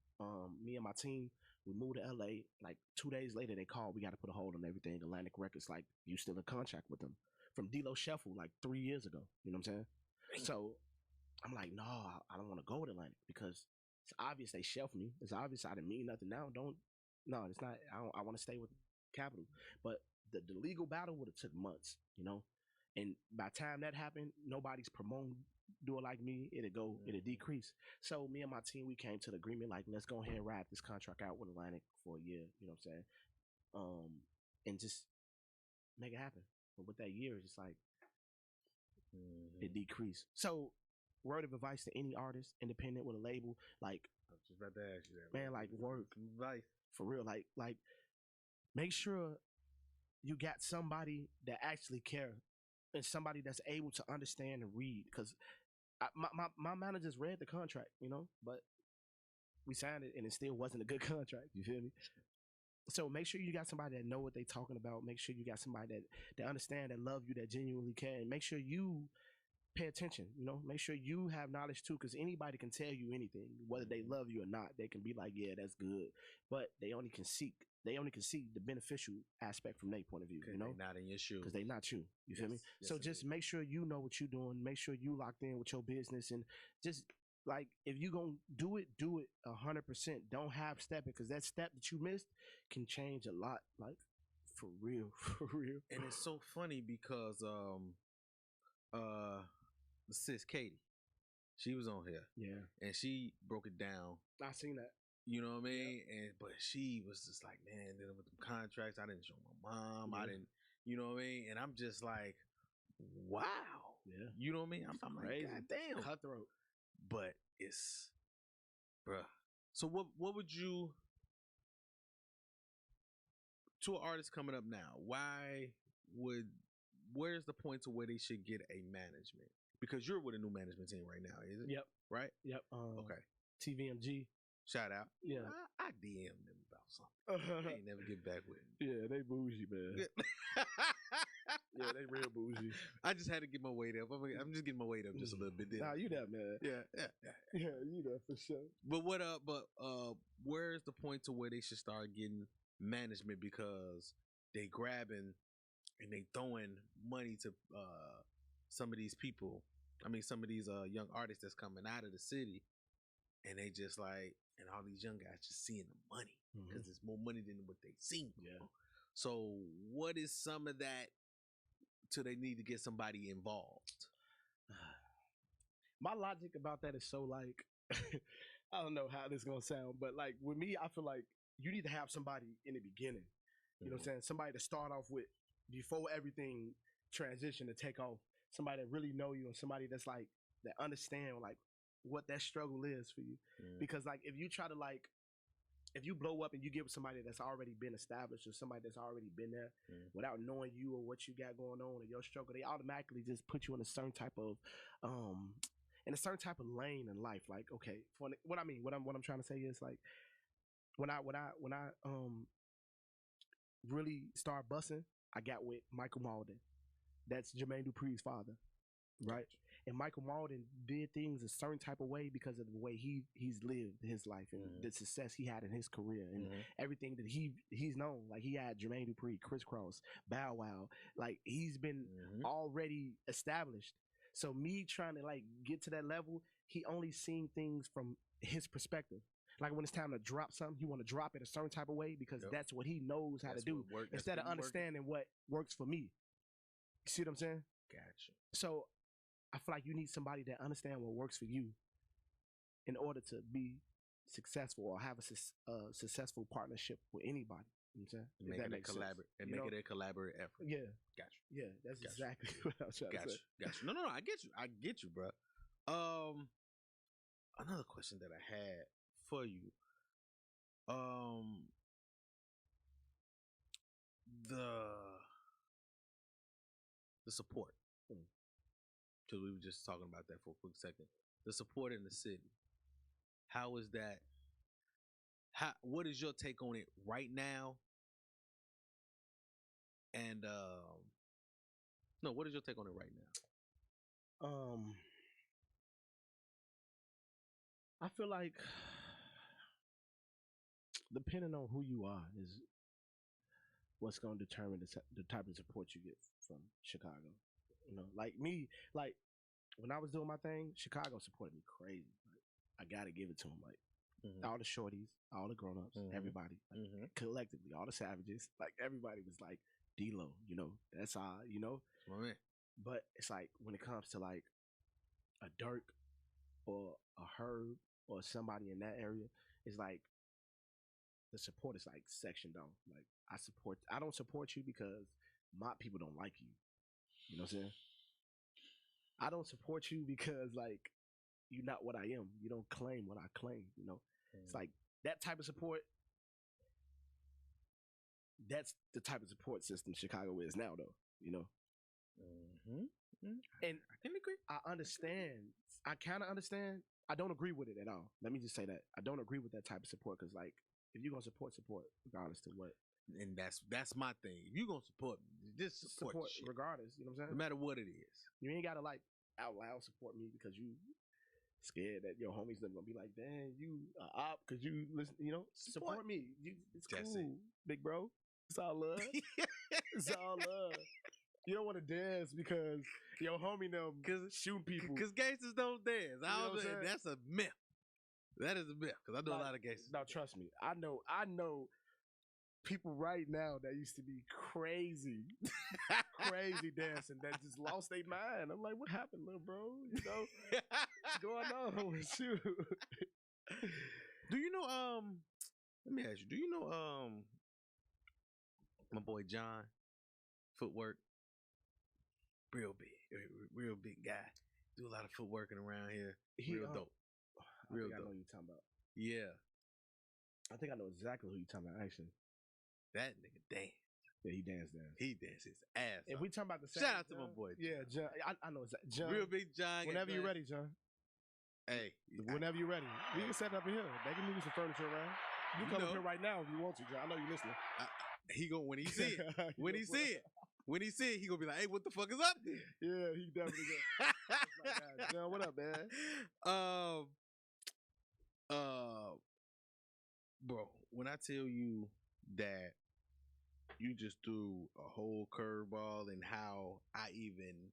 E: Me and my team, we moved to LA. Like 2 days later, they called. We got to put a hold on everything. Atlantic Records, like you still in contract with them from DLOW Shuffle like 3 years ago. You know what I'm saying? So I'm like, no, I don't want to go with Atlantic because it's obvious they shelved me. It's obvious I didn't mean nothing. Now no, it's not. I want to stay with Capitol. But the legal battle would have took months. You know. And by the time that happened, nobody's promoting Do It Like Me. It'll decrease. So me and my team, we came to the agreement like, let's go ahead and wrap this contract out with Atlantic for a year. You know what I'm saying? And just make it happen. But with that year, it's just like it decreased. So word of advice to any artist, independent with a label, like
B: I was just about to ask you that.
E: man, like work
B: Advice.
E: for real. Like make sure you got somebody that actually care. And somebody that's able to understand and read, because my managers read the contract, you know, but we signed it and it still wasn't a good contract. You feel me? So make sure you got somebody that know what they talking about. Make sure you got somebody that understand, that love you, that genuinely care. And make sure you pay attention. You know, make sure you have knowledge too, because anybody can tell you anything, whether they love you or not. They can be like, yeah, that's good, but they only can see the beneficial aspect from their point of view. You know,
B: they not in your shoes
E: because they not you. You feel me?
B: Yes,
E: So just make sure you know what you're doing. Make sure you locked in with your business, and just like if you gonna do it 100%. Don't half step it, because that step that you missed can change a lot. Like for real, for real.
B: And it's so funny because the sis Katie, she was on here,
E: Yeah,
B: and she broke it down.
E: I seen that.
B: You know what I mean? And but she was just like, man, dealing with the contracts. I didn't show my mom. I didn't, you know what I mean? And I'm just like, wow.
E: Yeah,
B: You know what I mean? I'm
E: crazy.
B: like, God damn.
E: Cutthroat.
B: But it's, bruh. So what would you, to an artist coming up now, where's the point to where they should get a management? Because you're with a new management team right now, is it?
E: Yep.
B: Right?
E: Yep.
B: Okay.
E: TVMG.
B: Shout out.
E: Yeah.
B: I DM them about something. They ain't never get back with me.
E: Yeah, they bougie, man. Yeah, they real bougie.
B: I just had to get my weight up. I'm just getting my weight up just a little bit. Then.
E: Nah, you that man.
B: Yeah.
E: Yeah, you that for sure.
B: But where's the point to where they should start getting management because they grabbing and they throwing money to some of these people. I mean, some of these young artists that's coming out of the city, and they just like, and all these young guys just seeing the money because it's more money than what they seen.
E: Yeah.
B: So what is some of that? Till they need to get somebody involved.
E: My logic about that is so like, I don't know how this gonna sound, but like with me, I feel like you need to have somebody in the beginning. You know what I'm saying? Somebody to start off with before everything transition to take off. Somebody that really know you and somebody that's like that understand like what that struggle is for you. Because like if you try to like if you blow up and you get with somebody that's already been established or somebody that's already been there without knowing you or what you got going on or your struggle, they automatically just put you in a certain type of lane in life. Like, okay, what I'm trying to say is like when I really start busting, I got with Michael Malden. That's Jermaine Dupri's father. Right. And Michael Malden did things a certain type of way because of the way he's lived his life and the success he had in his career and everything that he's known. Like he had Jermaine Dupri, Criss Cross, Bow Wow. Like he's been already established. So me trying to like get to that level, he only seen things from his perspective. Like when it's time to drop something, he want to drop it a certain type of way because that's what he knows how to do. Instead of understanding what works for me. You see what I'm saying?
B: Gotcha.
E: So I feel like you need somebody that understands what works for you in order to be successful or have a successful partnership with anybody. You know what I'm saying?
B: Make it a collaborative effort.
E: Yeah.
B: Gotcha.
E: Yeah, that's exactly what I was trying to say.
B: Gotcha. No, I get you, bro. Another question that I had for you. The support. Because we were just talking about that for a quick second. The support in the city. How is that? What is your take on it right now? And what is your take on it right now?
E: I feel like depending on who you are is what's going to determine the type of support you get from Chicago. You know, like me, like when I was doing my thing, Chicago supported me crazy. Like, I gotta give it to them. Like all the shorties, all the grown-ups, everybody, like, collectively, all the savages, like everybody was like DLOW. You know, that's all. You know,
B: right.
E: But it's like when it comes to like a Dirk or a Herb or somebody in that area, it's like the support is like sectioned off. Like I don't support you because my people don't like you. You know what I'm saying? I don't support you because like you're not what I am. You don't claim what I claim. You know, it's like that type of support. That's the type of support system Chicago is now, though. You know, and I can agree. I understand. I kind of understand. I don't agree with it at all. Let me just say that I don't agree with that type of support because, like, if you're gonna support regardless to what.
B: And that's my thing. If you gonna support me, just support
E: regardless. You know what I'm saying?
B: No matter what it is.
E: You ain't gotta like out loud support me because you scared that your homies gonna be like, "Damn, you op," because you listen. You know, support me. It's cool, big bro. It's all love. It's all love. You don't want to dance because your homie them shooting people.
B: Because gangsters don't dance. That's a myth. That is a myth. Because I know a lot of gangsters.
E: Now, trust me. I know people right now that used to be crazy dancing that just lost their mind. I'm like, what happened, little bro? You know, what's going on with you?
B: Do you know, let me ask you, do you know, my boy John, Footwork? Real big guy. Do a lot of footworking around here. Real dope. Real dope.
E: I know who you're talking about.
B: Yeah.
E: I think I know exactly who you're talking about, actually.
B: That nigga dance.
E: Yeah, he dance.
B: He dance his ass
E: If
B: off.
E: we talking about the same
B: Shout out to my boy John.
E: Yeah, John. I know exactly. John.
B: Real big John.
E: Whenever you're ready, John.
B: Hey.
E: Whenever you're ready. We can set it up in here. They can move some furniture around. You come up here right now if you want to, John. I know you listening.
B: He go when he see it. When he see it. When he see it, he gonna be like, "Hey, what the fuck is up there?"
E: Yeah, he definitely go. John, what up, man?
B: Bro, when I tell you that you just threw a whole curveball in how I even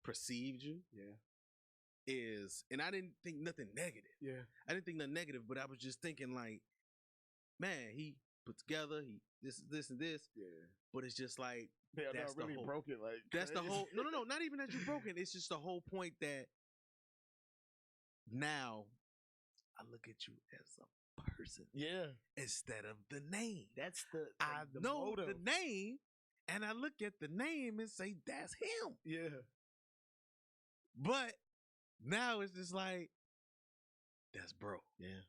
B: perceived you, and I didn't think nothing negative.
E: Yeah.
B: I didn't think nothing negative, but I was just thinking like, man, he put together, this and this.
E: Yeah.
B: But it's just like,
E: Yeah,
B: that's
E: no, really
B: the whole,
E: broke it. Like
B: that's
E: crazy.
B: the whole. No, not even that you broke it. It's just the whole point that now I look at you as a person, instead of the name.
E: That's
B: I
E: the
B: know
E: motive.
B: the name, and I look at the name and say that's him.
E: Yeah.
B: But now it's just like, that's bro.
E: Yeah.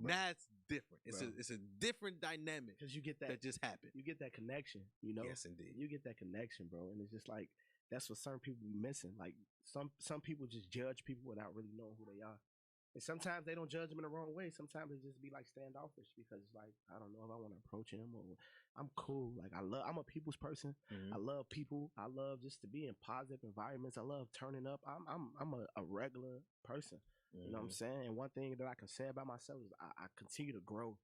B: That's different.
E: Bro.
B: It's a different dynamic
E: Because you get that
B: that just happened.
E: You get that connection, you know.
B: Yes, indeed.
E: You get that connection, bro, and it's just like that's what certain people be missing. Like some people just judge people without really knowing who they are, and sometimes they don't judge them in the wrong way. Sometimes they just be like standoffish because it's like I don't know if I want to approach him or I'm cool. Like I'm a people's person.
B: Mhm.
E: I love people. I love just to be in positive environments. I love turning up. I'm a regular person. You know what I'm saying? And one thing that I can say about myself is I continue to grow.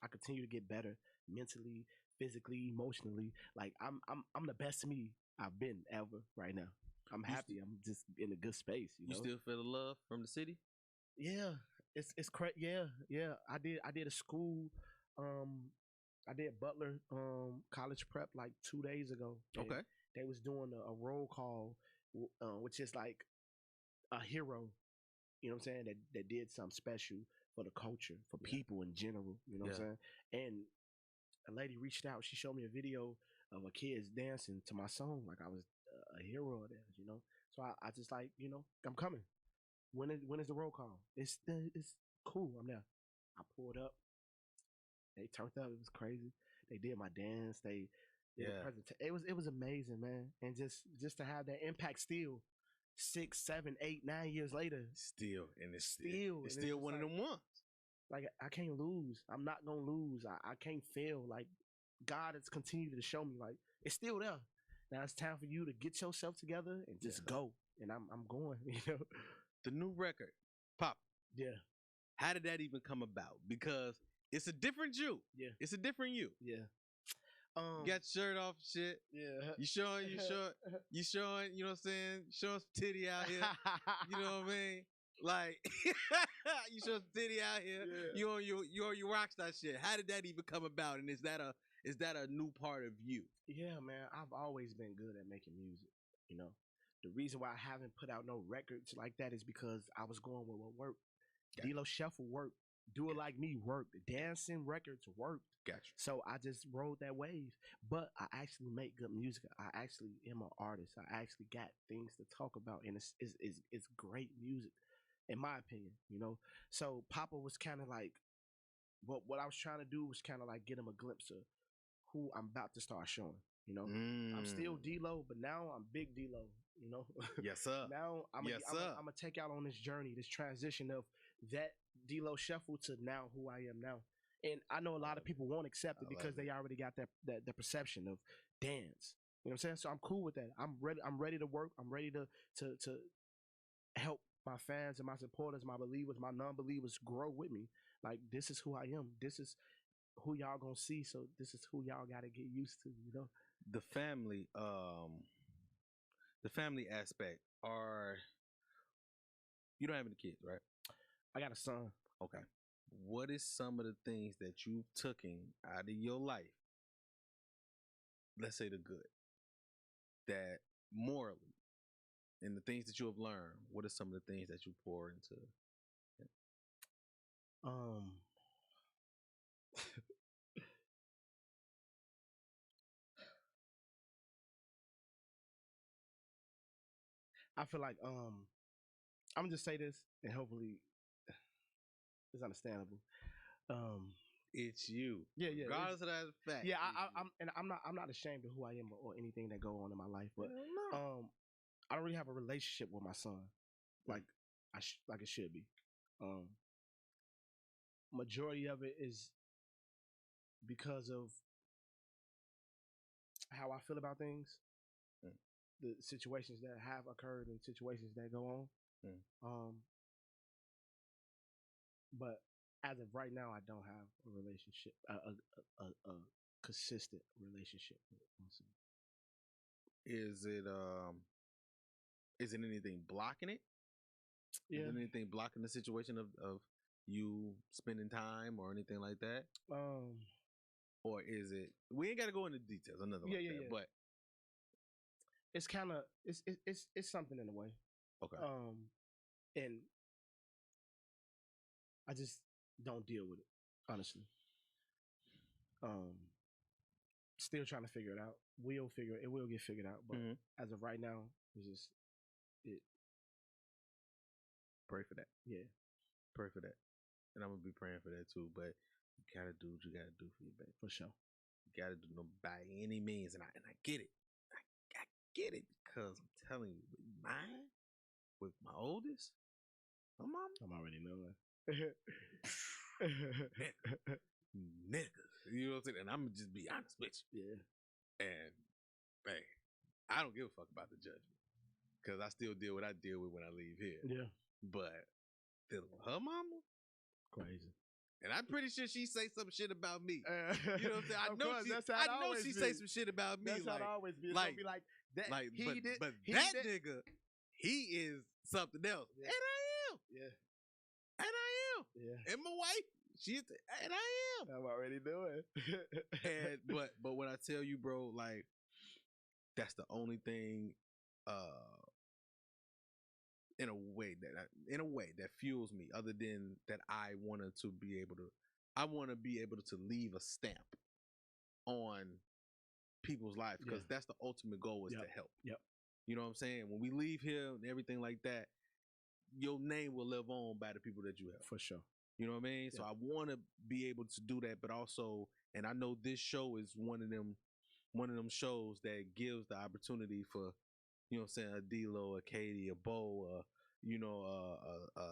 E: I continue to get better mentally, physically, emotionally. Like I'm the best me I've been ever right now. I'm happy. I'm just in a good space. You know?
B: still feel the love from the city?
E: Yeah, it's crazy. Yeah. I did a school. I did Butler college prep like 2 days ago.
B: Okay.
E: They was doing a roll call, which is like a hero. You know what I'm saying? That did something special for the culture, for people in general. You know what I'm saying? And a lady reached out. She showed me a video of a kids dancing to my song like I was a hero of theirs, you know? So I just like, you know, I'm coming. When is the roll call? It's cool. I'm there. I pulled up. They turned up. It was crazy. They did my dance. They did a presentation. It was amazing, man. And just to have that impact still 6, 7, 8, 9 years later.
B: It's still one of them ones.
E: Like I can't lose. I'm not gonna lose. I can't fail. Like God has continued to show me like it's still there. Now it's time for you to get yourself together and just go. And I'm going, you know.
B: The new record, Pop.
E: Yeah.
B: How did that even come about? Because it's a different you.
E: Yeah.
B: It's a different you.
E: Yeah.
B: You got your shirt off, shit.
E: Yeah.
B: You showing, you know what I'm saying? Showing some titty out here. You know what I mean? Like, you show some titty out here. Yeah. You on your rockstar shit. How did that even come about? And is that a new part of you?
E: Yeah, man. I've always been good at making music. You know, the reason why I haven't put out no records like that is because I was going with what worked. DLOW Shuffle worked. Do It Like Me worked. Dancing records worked.
B: Gotcha.
E: So I just rode that wave. But I actually make good music. I actually am an artist. I actually got things to talk about, and it's great music, in my opinion. You know. So Papa was kind of like, what I was trying to do was kind of like get him a glimpse of who I'm about to start showing. You know, I'm still DLOW, but now I'm big DLOW. You know.
B: Yes, sir.
E: Now I'm gonna take out on this journey, this transition of that DLOW Shuffle to now who I am now. And I know a lot of people won't accept it because they already got that perception of dance. You know what I'm saying? So I'm cool with that. I'm ready to work. I'm ready to help my fans and my supporters, my believers, my non-believers grow with me. Like this is who I am. This is who y'all gonna see. So this is who y'all gotta get used to, you know?
B: The family aspect you don't have any kids, right?
E: I got a son.
B: Okay. What is some of the things that you've taken out of your life, let's say the good, that morally, and the things that you have learned, what are some of the things that you pour into?
E: I feel like I'm gonna just say this and hopefully it's understandable.
B: It's you.
E: Yeah.
B: Regardless of that fact.
E: Yeah, I'm not ashamed of who I am or anything that go on in my life, but I don't really have a relationship with my son like like it should be. Majority of it is because of how I feel about things,
B: Mm.
E: the situations that have occurred and situations that go on. But as of right now, I don't have a relationship, a consistent relationship with myself.
B: Is it anything blocking it?
E: Yeah.
B: Is there anything blocking the situation of you spending time or anything like that? Or is it? We ain't got to go into details. Another
E: Yeah,
B: like
E: yeah,
B: that,
E: yeah.
B: but
E: It's kind of it's something in a way.
B: okay.
E: And I just don't deal with it, honestly. Still trying to figure it out. It will get figured out, but as of right now, it's just it.
B: Pray for that.
E: Yeah,
B: Pray for that. And I'm gonna be praying for that too. But you gotta do what you gotta do for your baby.
E: for sure.
B: You gotta do no by any means, and I get it. I get it because I'm telling you, with mine, with my oldest, my mom,
E: I'm already knowing.
B: niggas. You know what I'm saying? And I'm gonna just be honest with you.
E: Yeah.
B: And hey, I don't give a fuck about the judgment because I still deal what I deal with when I leave here.
E: Yeah.
B: But dealing with her mama,
E: Crazy.
B: and I'm pretty sure she say some shit about me. You know what I'm saying?
E: Of course, that's how it
B: I know
E: always
B: she
E: be.
B: say some shit about me.
E: That's
B: like,
E: how it always be. It's
B: like-
E: gonna be like that.
B: like,
E: he did,
B: but
E: he
B: that
E: did.
B: nigga, he is something else,
E: Yeah.
B: and I am,
E: Yeah.
B: and I am,
E: Yeah.
B: and my wife, and I am.
E: I'm already doing.
B: And but when I tell you, bro, like that's the only thing, in a way that fuels me. Other than that, I want to be able to leave a stamp on people's lives because that's the ultimate goal is to help.
E: Yep.
B: You know what I'm saying? When we leave here and everything like that, your name will live on by the people that you help.
E: For sure.
B: You know what I mean? So I want to be able to do that, but also, and I know this show is one of them shows that gives the opportunity for, you know what I'm saying, a D-Lo, a Katie, a Bo,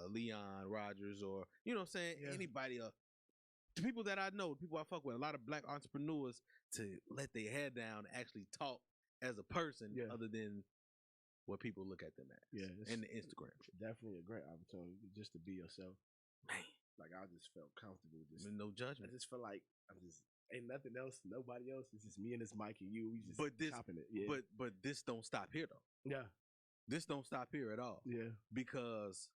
B: Leon Rogers, or, you know what I'm saying, anybody, the people that I know, people I fuck with, a lot of black entrepreneurs to let their head down and actually talk as a person other than what people look at them as.
E: Yeah.
B: And the Instagram.
E: Definitely a great opportunity just to be yourself.
B: Man.
E: Like I just felt comfortable. Just
B: With no
E: I
B: judgment.
E: just feel like I'm just ain't nothing else, nobody else. It's just me and this mic and you. We just
B: But this,
E: chopping it. Yeah.
B: but this don't stop here though.
E: yeah.
B: This don't stop here at all.
E: Yeah.
B: Because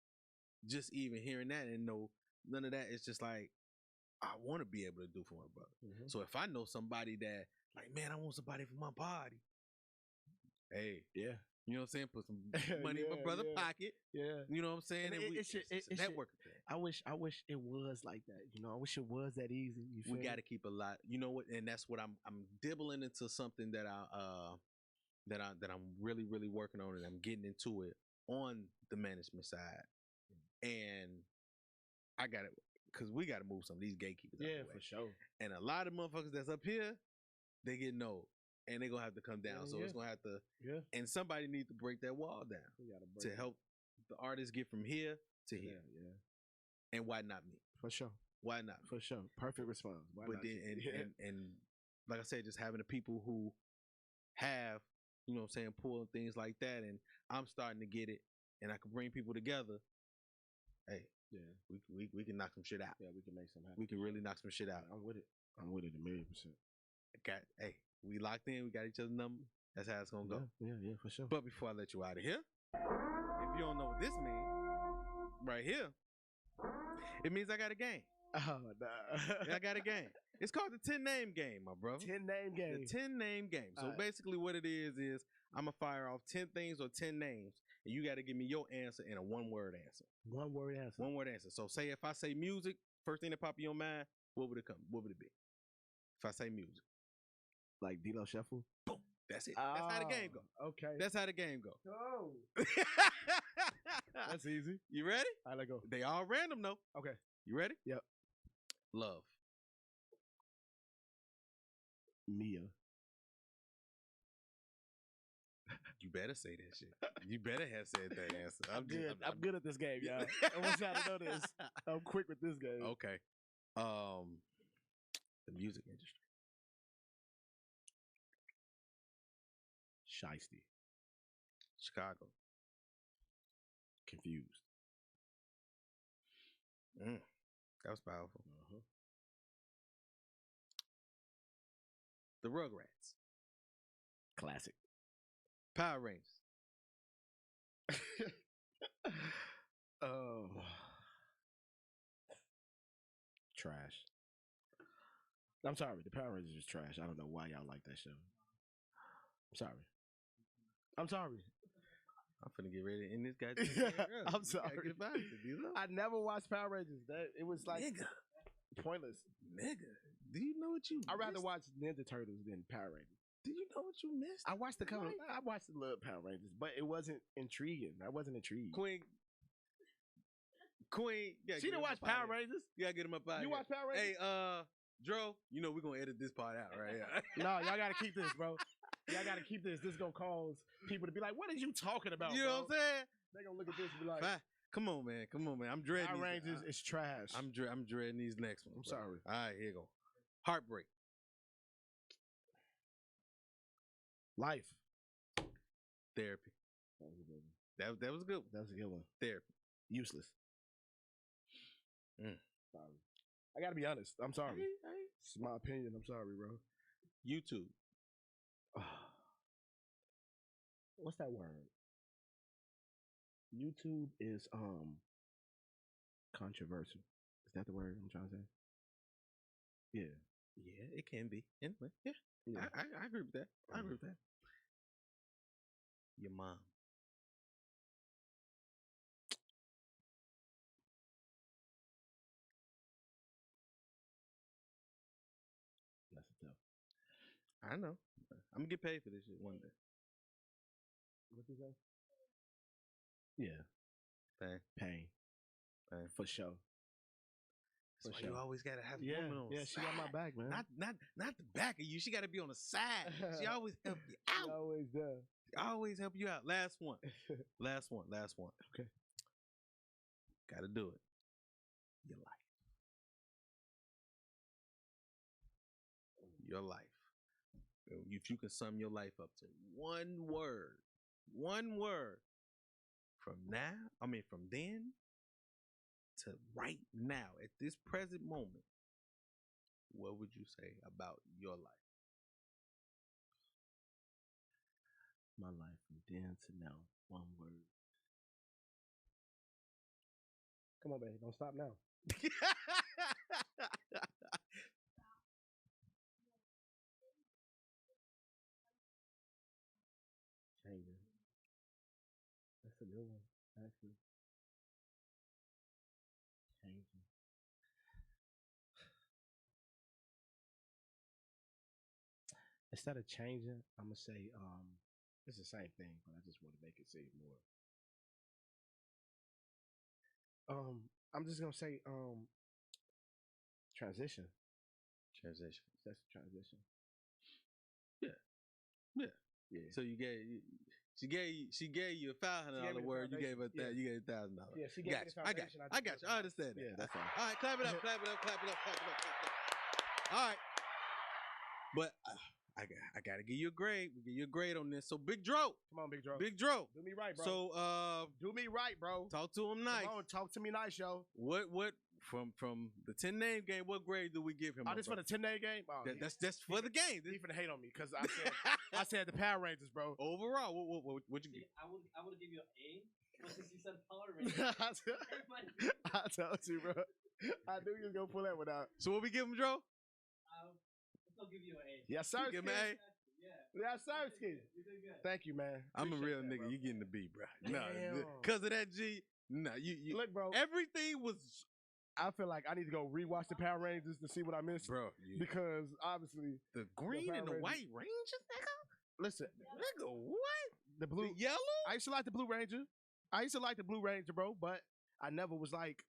B: just even hearing that and none of that, it's just like I want to be able to do for my brother.
E: Mhm.
B: So if I know somebody that like, man, I want somebody for my party. Hey,
E: Yeah.
B: you know what I'm saying? Put some money in my
E: Yeah,
B: brother's
E: yeah.
B: pocket.
E: Yeah.
B: You know what I'm saying?
E: And
B: And
E: it should-
B: it's
E: it
B: that
E: should-
B: working thing.
E: I wish it was like that. You know, I wish it was that easy. You feel
B: We
E: me?
B: got to keep a lot. You know what? And that's what I'm dibbling into something that I'm really really working on, and I'm getting into it on the management side. And I got it because we got to move some of these gatekeepers out
E: Yeah,
B: the way.
E: for sure.
B: And a lot of motherfuckers that's up here, they get no, and they gonna have to come down.
E: Yeah,
B: So
E: yeah.
B: it's gonna have to,
E: Yeah.
B: and somebody needs to break that wall down
E: We gotta break
B: to
E: it.
B: help the artists get from here to
E: Yeah,
B: here.
E: yeah.
B: And why not me?
E: For sure.
B: Why not me?
E: For sure. Perfect response. Why
B: But
E: not
B: then,
E: you?
B: and like I said, just having the people who have, you know what I'm saying, pulling things like that, and I'm starting to get it, and I can bring people together. Hey,
E: yeah.
B: we can knock some shit out.
E: Yeah, we can make something happen.
B: We can really knock some shit out.
E: I'm with it. I'm with it 1,000,000%.
B: Hey, we locked in. We got each other's number. That's how it's gonna go.
E: Yeah, for sure.
B: But before I let you out of here, if you don't know what this means, right here, it means I got a game.
E: Oh, nah.
B: I got a game. It's called the 10 name game, my brother.
E: 10-name game.
B: The 10 name game. So
E: Alright.
B: basically what it is I'm going to fire off 10 things or 10 names, and you got to give me your answer in a one-word answer.
E: One-word answer.
B: One-word answer. So say if I say music, first thing that pop in your mind, what would it come? What would it be? If I say music.
E: Like DLOW Shuffle?
B: Boom. That's it. That's how the game go.
E: Okay.
B: That's how the game go.
E: Oh. That's easy.
B: You ready?
E: All right, let go.
B: They all random though.
E: Okay.
B: You ready?
E: Yep.
B: Love.
E: Mia.
B: You better say that shit. You better have said that answer.
E: I'm good. I'm good at this game, y'all. I want y'all to know this. I'm quick with this game.
B: Okay. The music industry.
E: Shiesty.
B: Chicago.
E: Confused.
B: That was powerful.
E: Uh-huh.
B: The Rugrats.
E: Classic.
B: Power Rangers.
E: Oh. Trash. I'm sorry. The Power Rangers is trash. I don't know why y'all like that show. I'm sorry. I'm sorry.
B: I'm finna get ready to end this guy.
E: I'm sorry. I never watched Power Rangers. It was like
B: Nigga.
E: pointless.
B: Nigga, do you know what you
E: I'd rather
B: missed?
E: watch Ninja Turtles than Power Rangers.
B: Do you know what you missed?
E: I watched the cover.
B: Right.
E: I watched the little Power Rangers, but it wasn't intriguing. I wasn't intrigued.
B: Queen.
E: She didn't watch Power Rangers.
B: You gotta get him up out
E: You
B: here.
E: watch Power Rangers?
B: Hey, Dro, you know we're gonna edit this part out, right?
E: No, y'all gotta keep this, bro. Y'all gotta keep this. This is gonna cause people to be like, "What are you talking about?"
B: You know what I'm saying?
E: They gonna look at this and be like,
B: Fine. Come on, man. I'm dreading
E: "Power
B: these.
E: Rangers is trash."
B: I'm dreading these next ones.
E: I'm
B: bro.
E: sorry.
B: All right, here you go. Heartbreak.
E: Life.
B: Therapy. That was a good one.
E: That was a good one.
B: Therapy.
E: Useless.
B: Mm.
E: Sorry. I gotta be honest. I'm sorry. It's my opinion. I'm sorry, bro.
B: YouTube.
E: What's that word? YouTube is controversial. Is that the word I'm trying to say? Yeah.
B: Yeah, it can be. Anyway, yeah.
E: Yeah.
B: I agree with that. I agree with that. Your mom.
E: That's tough.
B: I know. I'm gonna get paid for this shit one day.
E: What you say? Yeah. Pain. For sure.
B: That's
E: For
B: why you
E: sure.
B: always gotta have a
E: Yeah,
B: woman on
E: yeah,
B: the
E: she got my
B: side.
E: back, man.
B: Not the back of you. She gotta be on the side. She always help you
E: She
B: out.
E: always does.
B: She always help you out. Last one. Last one.
E: Okay.
B: Gotta do it. Your life. Your life. If you can sum your life up to one word from then to right now, at this present moment, what would you say about your life?
E: My life from then to now. One word. Come on, baby. Don't stop now. Changing. That's a good one, actually. Changing. Instead of changing, I'm gonna say it's the same thing, but I just want to make it seem more. I'm just gonna say transition.
B: Transition.
E: That's a transition.
B: Yeah.
E: Yeah.
B: So she gave you $500
E: me the
B: word. You
E: foundation.
B: gave her
E: Yeah.
B: you gave $1,000.
E: Yeah, she gave me the
B: I got
E: foundation.
B: you. I got you. I understand that.
E: Yeah, that's all.
B: All right, clap it up, clap it up, clap it up, clap it up, clap it up. All right. But I gotta give you a grade. We give you a grade on this. So Big Dro.
E: Come on, Big Dro.
B: Big Dro.
E: Do me right, bro.
B: So
E: do me right, bro.
B: talk to him nice.
E: Come on, talk to me nice, yo.
B: What from the 10 name game, what grade do we give him?
E: Oh, this for the 10-day game? Oh,
B: That's for the game.
E: he finna hate on me because I said the Power Rangers, bro.
B: Overall, what you give?
F: I would give you an A, but since you said Power Rangers,
E: I told you, bro. I knew you was gonna pull that one out.
B: So what we give him, Dro?
F: I'll give you an A.
E: Yes, sir.
B: Give him an A.
F: Yeah.
E: Yes, sir.
F: You did good.
E: Thank you, man.
B: I'm a
E: Appreciate
B: real
E: that,
B: nigga.
E: bro.
B: You getting the B, bro. No,
E: Damn.
B: because of that G. No, you
E: Look, bro.
B: everything was,
E: I feel like I need to go rewatch the Power Rangers to see what I missed.
B: bro.
E: Because obviously,
B: The green
E: Power
B: and the
E: Rangers.
B: white Rangers,
E: listen,
B: nigga, what?
E: the blue.
B: The yellow?
E: I used to like the Blue Ranger. Bro, but I never was like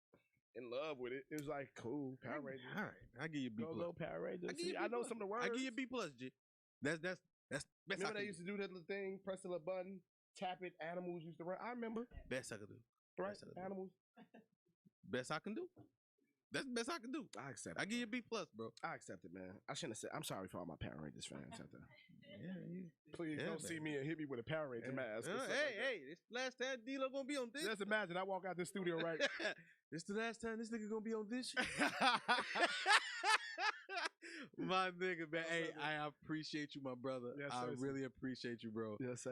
E: in love with it. It was like cool Power Rangers.
B: All right, I give you a B plus.
E: Go Power Rangers.
B: I give you
E: See,
B: a B
E: I know
B: plus.
E: some of the words.
B: I give you a B plus, G. That's best.
E: Remember they used to do that little thing, press the little button, tap it. Animals used to run. I remember.
B: Best I could do.
E: Right?
B: Best I could do.
E: Animals.
B: Best I can do. That's the best I can do.
E: I accept
B: I
E: it.
B: give you a B+, bro.
E: I accept it, man. I shouldn't have said. I'm sorry for all my Power Rangers fans out there. Please
B: Yeah,
E: don't see me and hit me with a Power Ranger mask. or something like that.
B: hey, this last time D-Lo gonna be on this.
E: Just imagine I walk out this studio right.
B: This the last time this nigga gonna be on this shit. My nigga, man. Hey, I appreciate you, my brother.
E: Yes,
B: I
E: sir.
B: really appreciate you, bro.
E: Yes,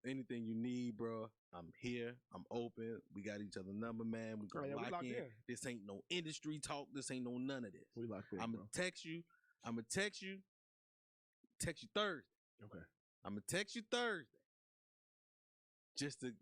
B: Anything you need, bro, I'm here. I'm open. We got each other number, man. We gonna
E: Oh, yeah, we
B: lock
E: locked
B: in.
E: in.
B: This ain't no industry talk. This ain't no none of this.
E: We locked in,
B: I'm
E: bro.
B: gonna text you. I'm gonna text you. Text you Thursday.
E: Okay.
B: I'm gonna text you Thursday. Just to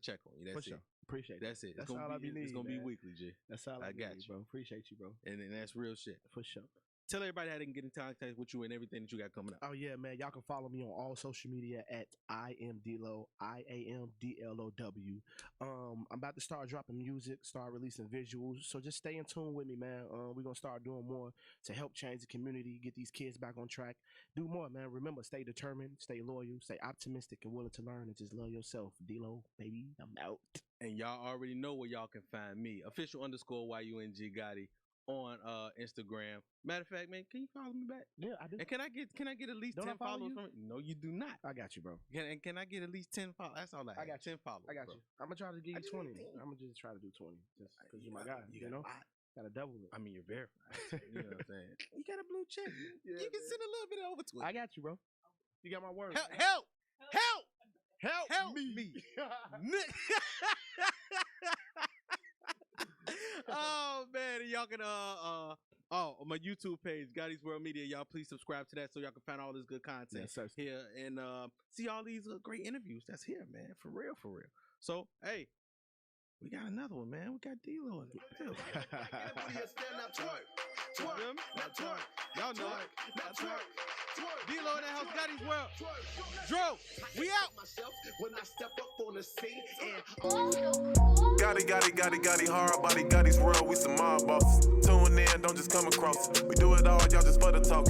B: check on you.
E: For
B: That's
E: sure.
B: it.
E: Appreciate it.
B: That's it.
E: That's
B: it's gonna
E: all I
B: be.
E: be
B: It's gonna be
E: man.
B: weekly, G.
E: That's all
B: I
E: I
B: got
E: need,
B: you.
E: bro. Appreciate you, bro.
B: And that's real shit.
E: For sure.
B: Tell everybody how they can get in contact with you and everything that you got coming up.
E: Oh yeah, man. Y'all can follow me on all social media at IamDLOW, IAMDLOW. I'm about to start dropping music, start releasing visuals. So just stay in tune with me, man. We're gonna start doing more to help change the community, get these kids back on track. Do more, man. Remember, stay determined, stay loyal, stay optimistic and willing to learn, and just love yourself. D-Lo, baby, I'm out.
B: And y'all already know where y'all can find me. Official_YUNG Gotti on Instagram. Matter of fact, man, can you follow me back?
E: Yeah, I do.
B: And can I get at least
E: Don't I
B: 10
E: follow
B: followers
E: you?
B: from No, you do not.
E: I got you, bro.
B: Can I get at least 10 followers? That's all I
E: I got you.
B: 10 followers.
E: I got
B: bro.
E: you. I'm gonna try to give
B: I
E: you
B: just
E: 20.
B: need 10.
E: I'm gonna just try to do 20, just because you're my
B: got-
E: guy.
B: you
E: You
B: got
E: know,
B: a lot.
E: gotta double it.
B: I mean, you're verified. So, you know what I'm saying? You got a blue check.
E: Yeah,
B: you can
E: man.
B: send a little bit over to it.
E: I got you, bro. You got my word.
B: Help!
E: Help
B: me.
E: me.
B: Oh man, and y'all can on my YouTube page, Gotti's World Media. Y'all please subscribe to that so y'all can find all this good content
E: Yes, sir.
B: here and see all these great interviews that's here, man. For real. So hey, we got another one, man. We got D-Lo in the building. You feel me? Y'all know it. D-Lo in the house, Gotti's World. Dro, we out.
D: When I step up on the scene
A: Gotti, hard body, Gotti's world, we some mob bosses. Tune in, don't just come across. We do it all, y'all just for the talk.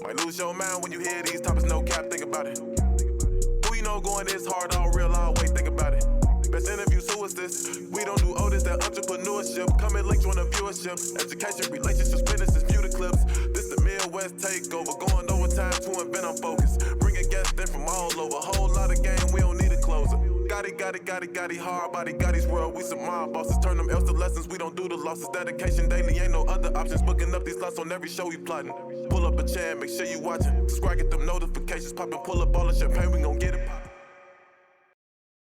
A: Might lose your mind when you hear these topics, no cap, think about it. Who you know going this hard, all real, all way, think about it. Best interviews, who is this? We don't do all this, that entrepreneurship. Come and link, join the viewership. Education, relationships, businesses, view the clips. This the Midwest takeover, going overtime to invent on focus. Bringing guests in from all over, whole lot of game, we don't need a closer. Gotti, hard body, Gotti's world, we some mob bosses. Turn them L's to lessons, we don't do the losses. Dedication daily, ain't no other options. Booking up these slots on every show we plotting. Pull up a chair, make sure you watching. Subscribe, get them notifications popping. Pull up all the champagne, we gon' get it poppin'.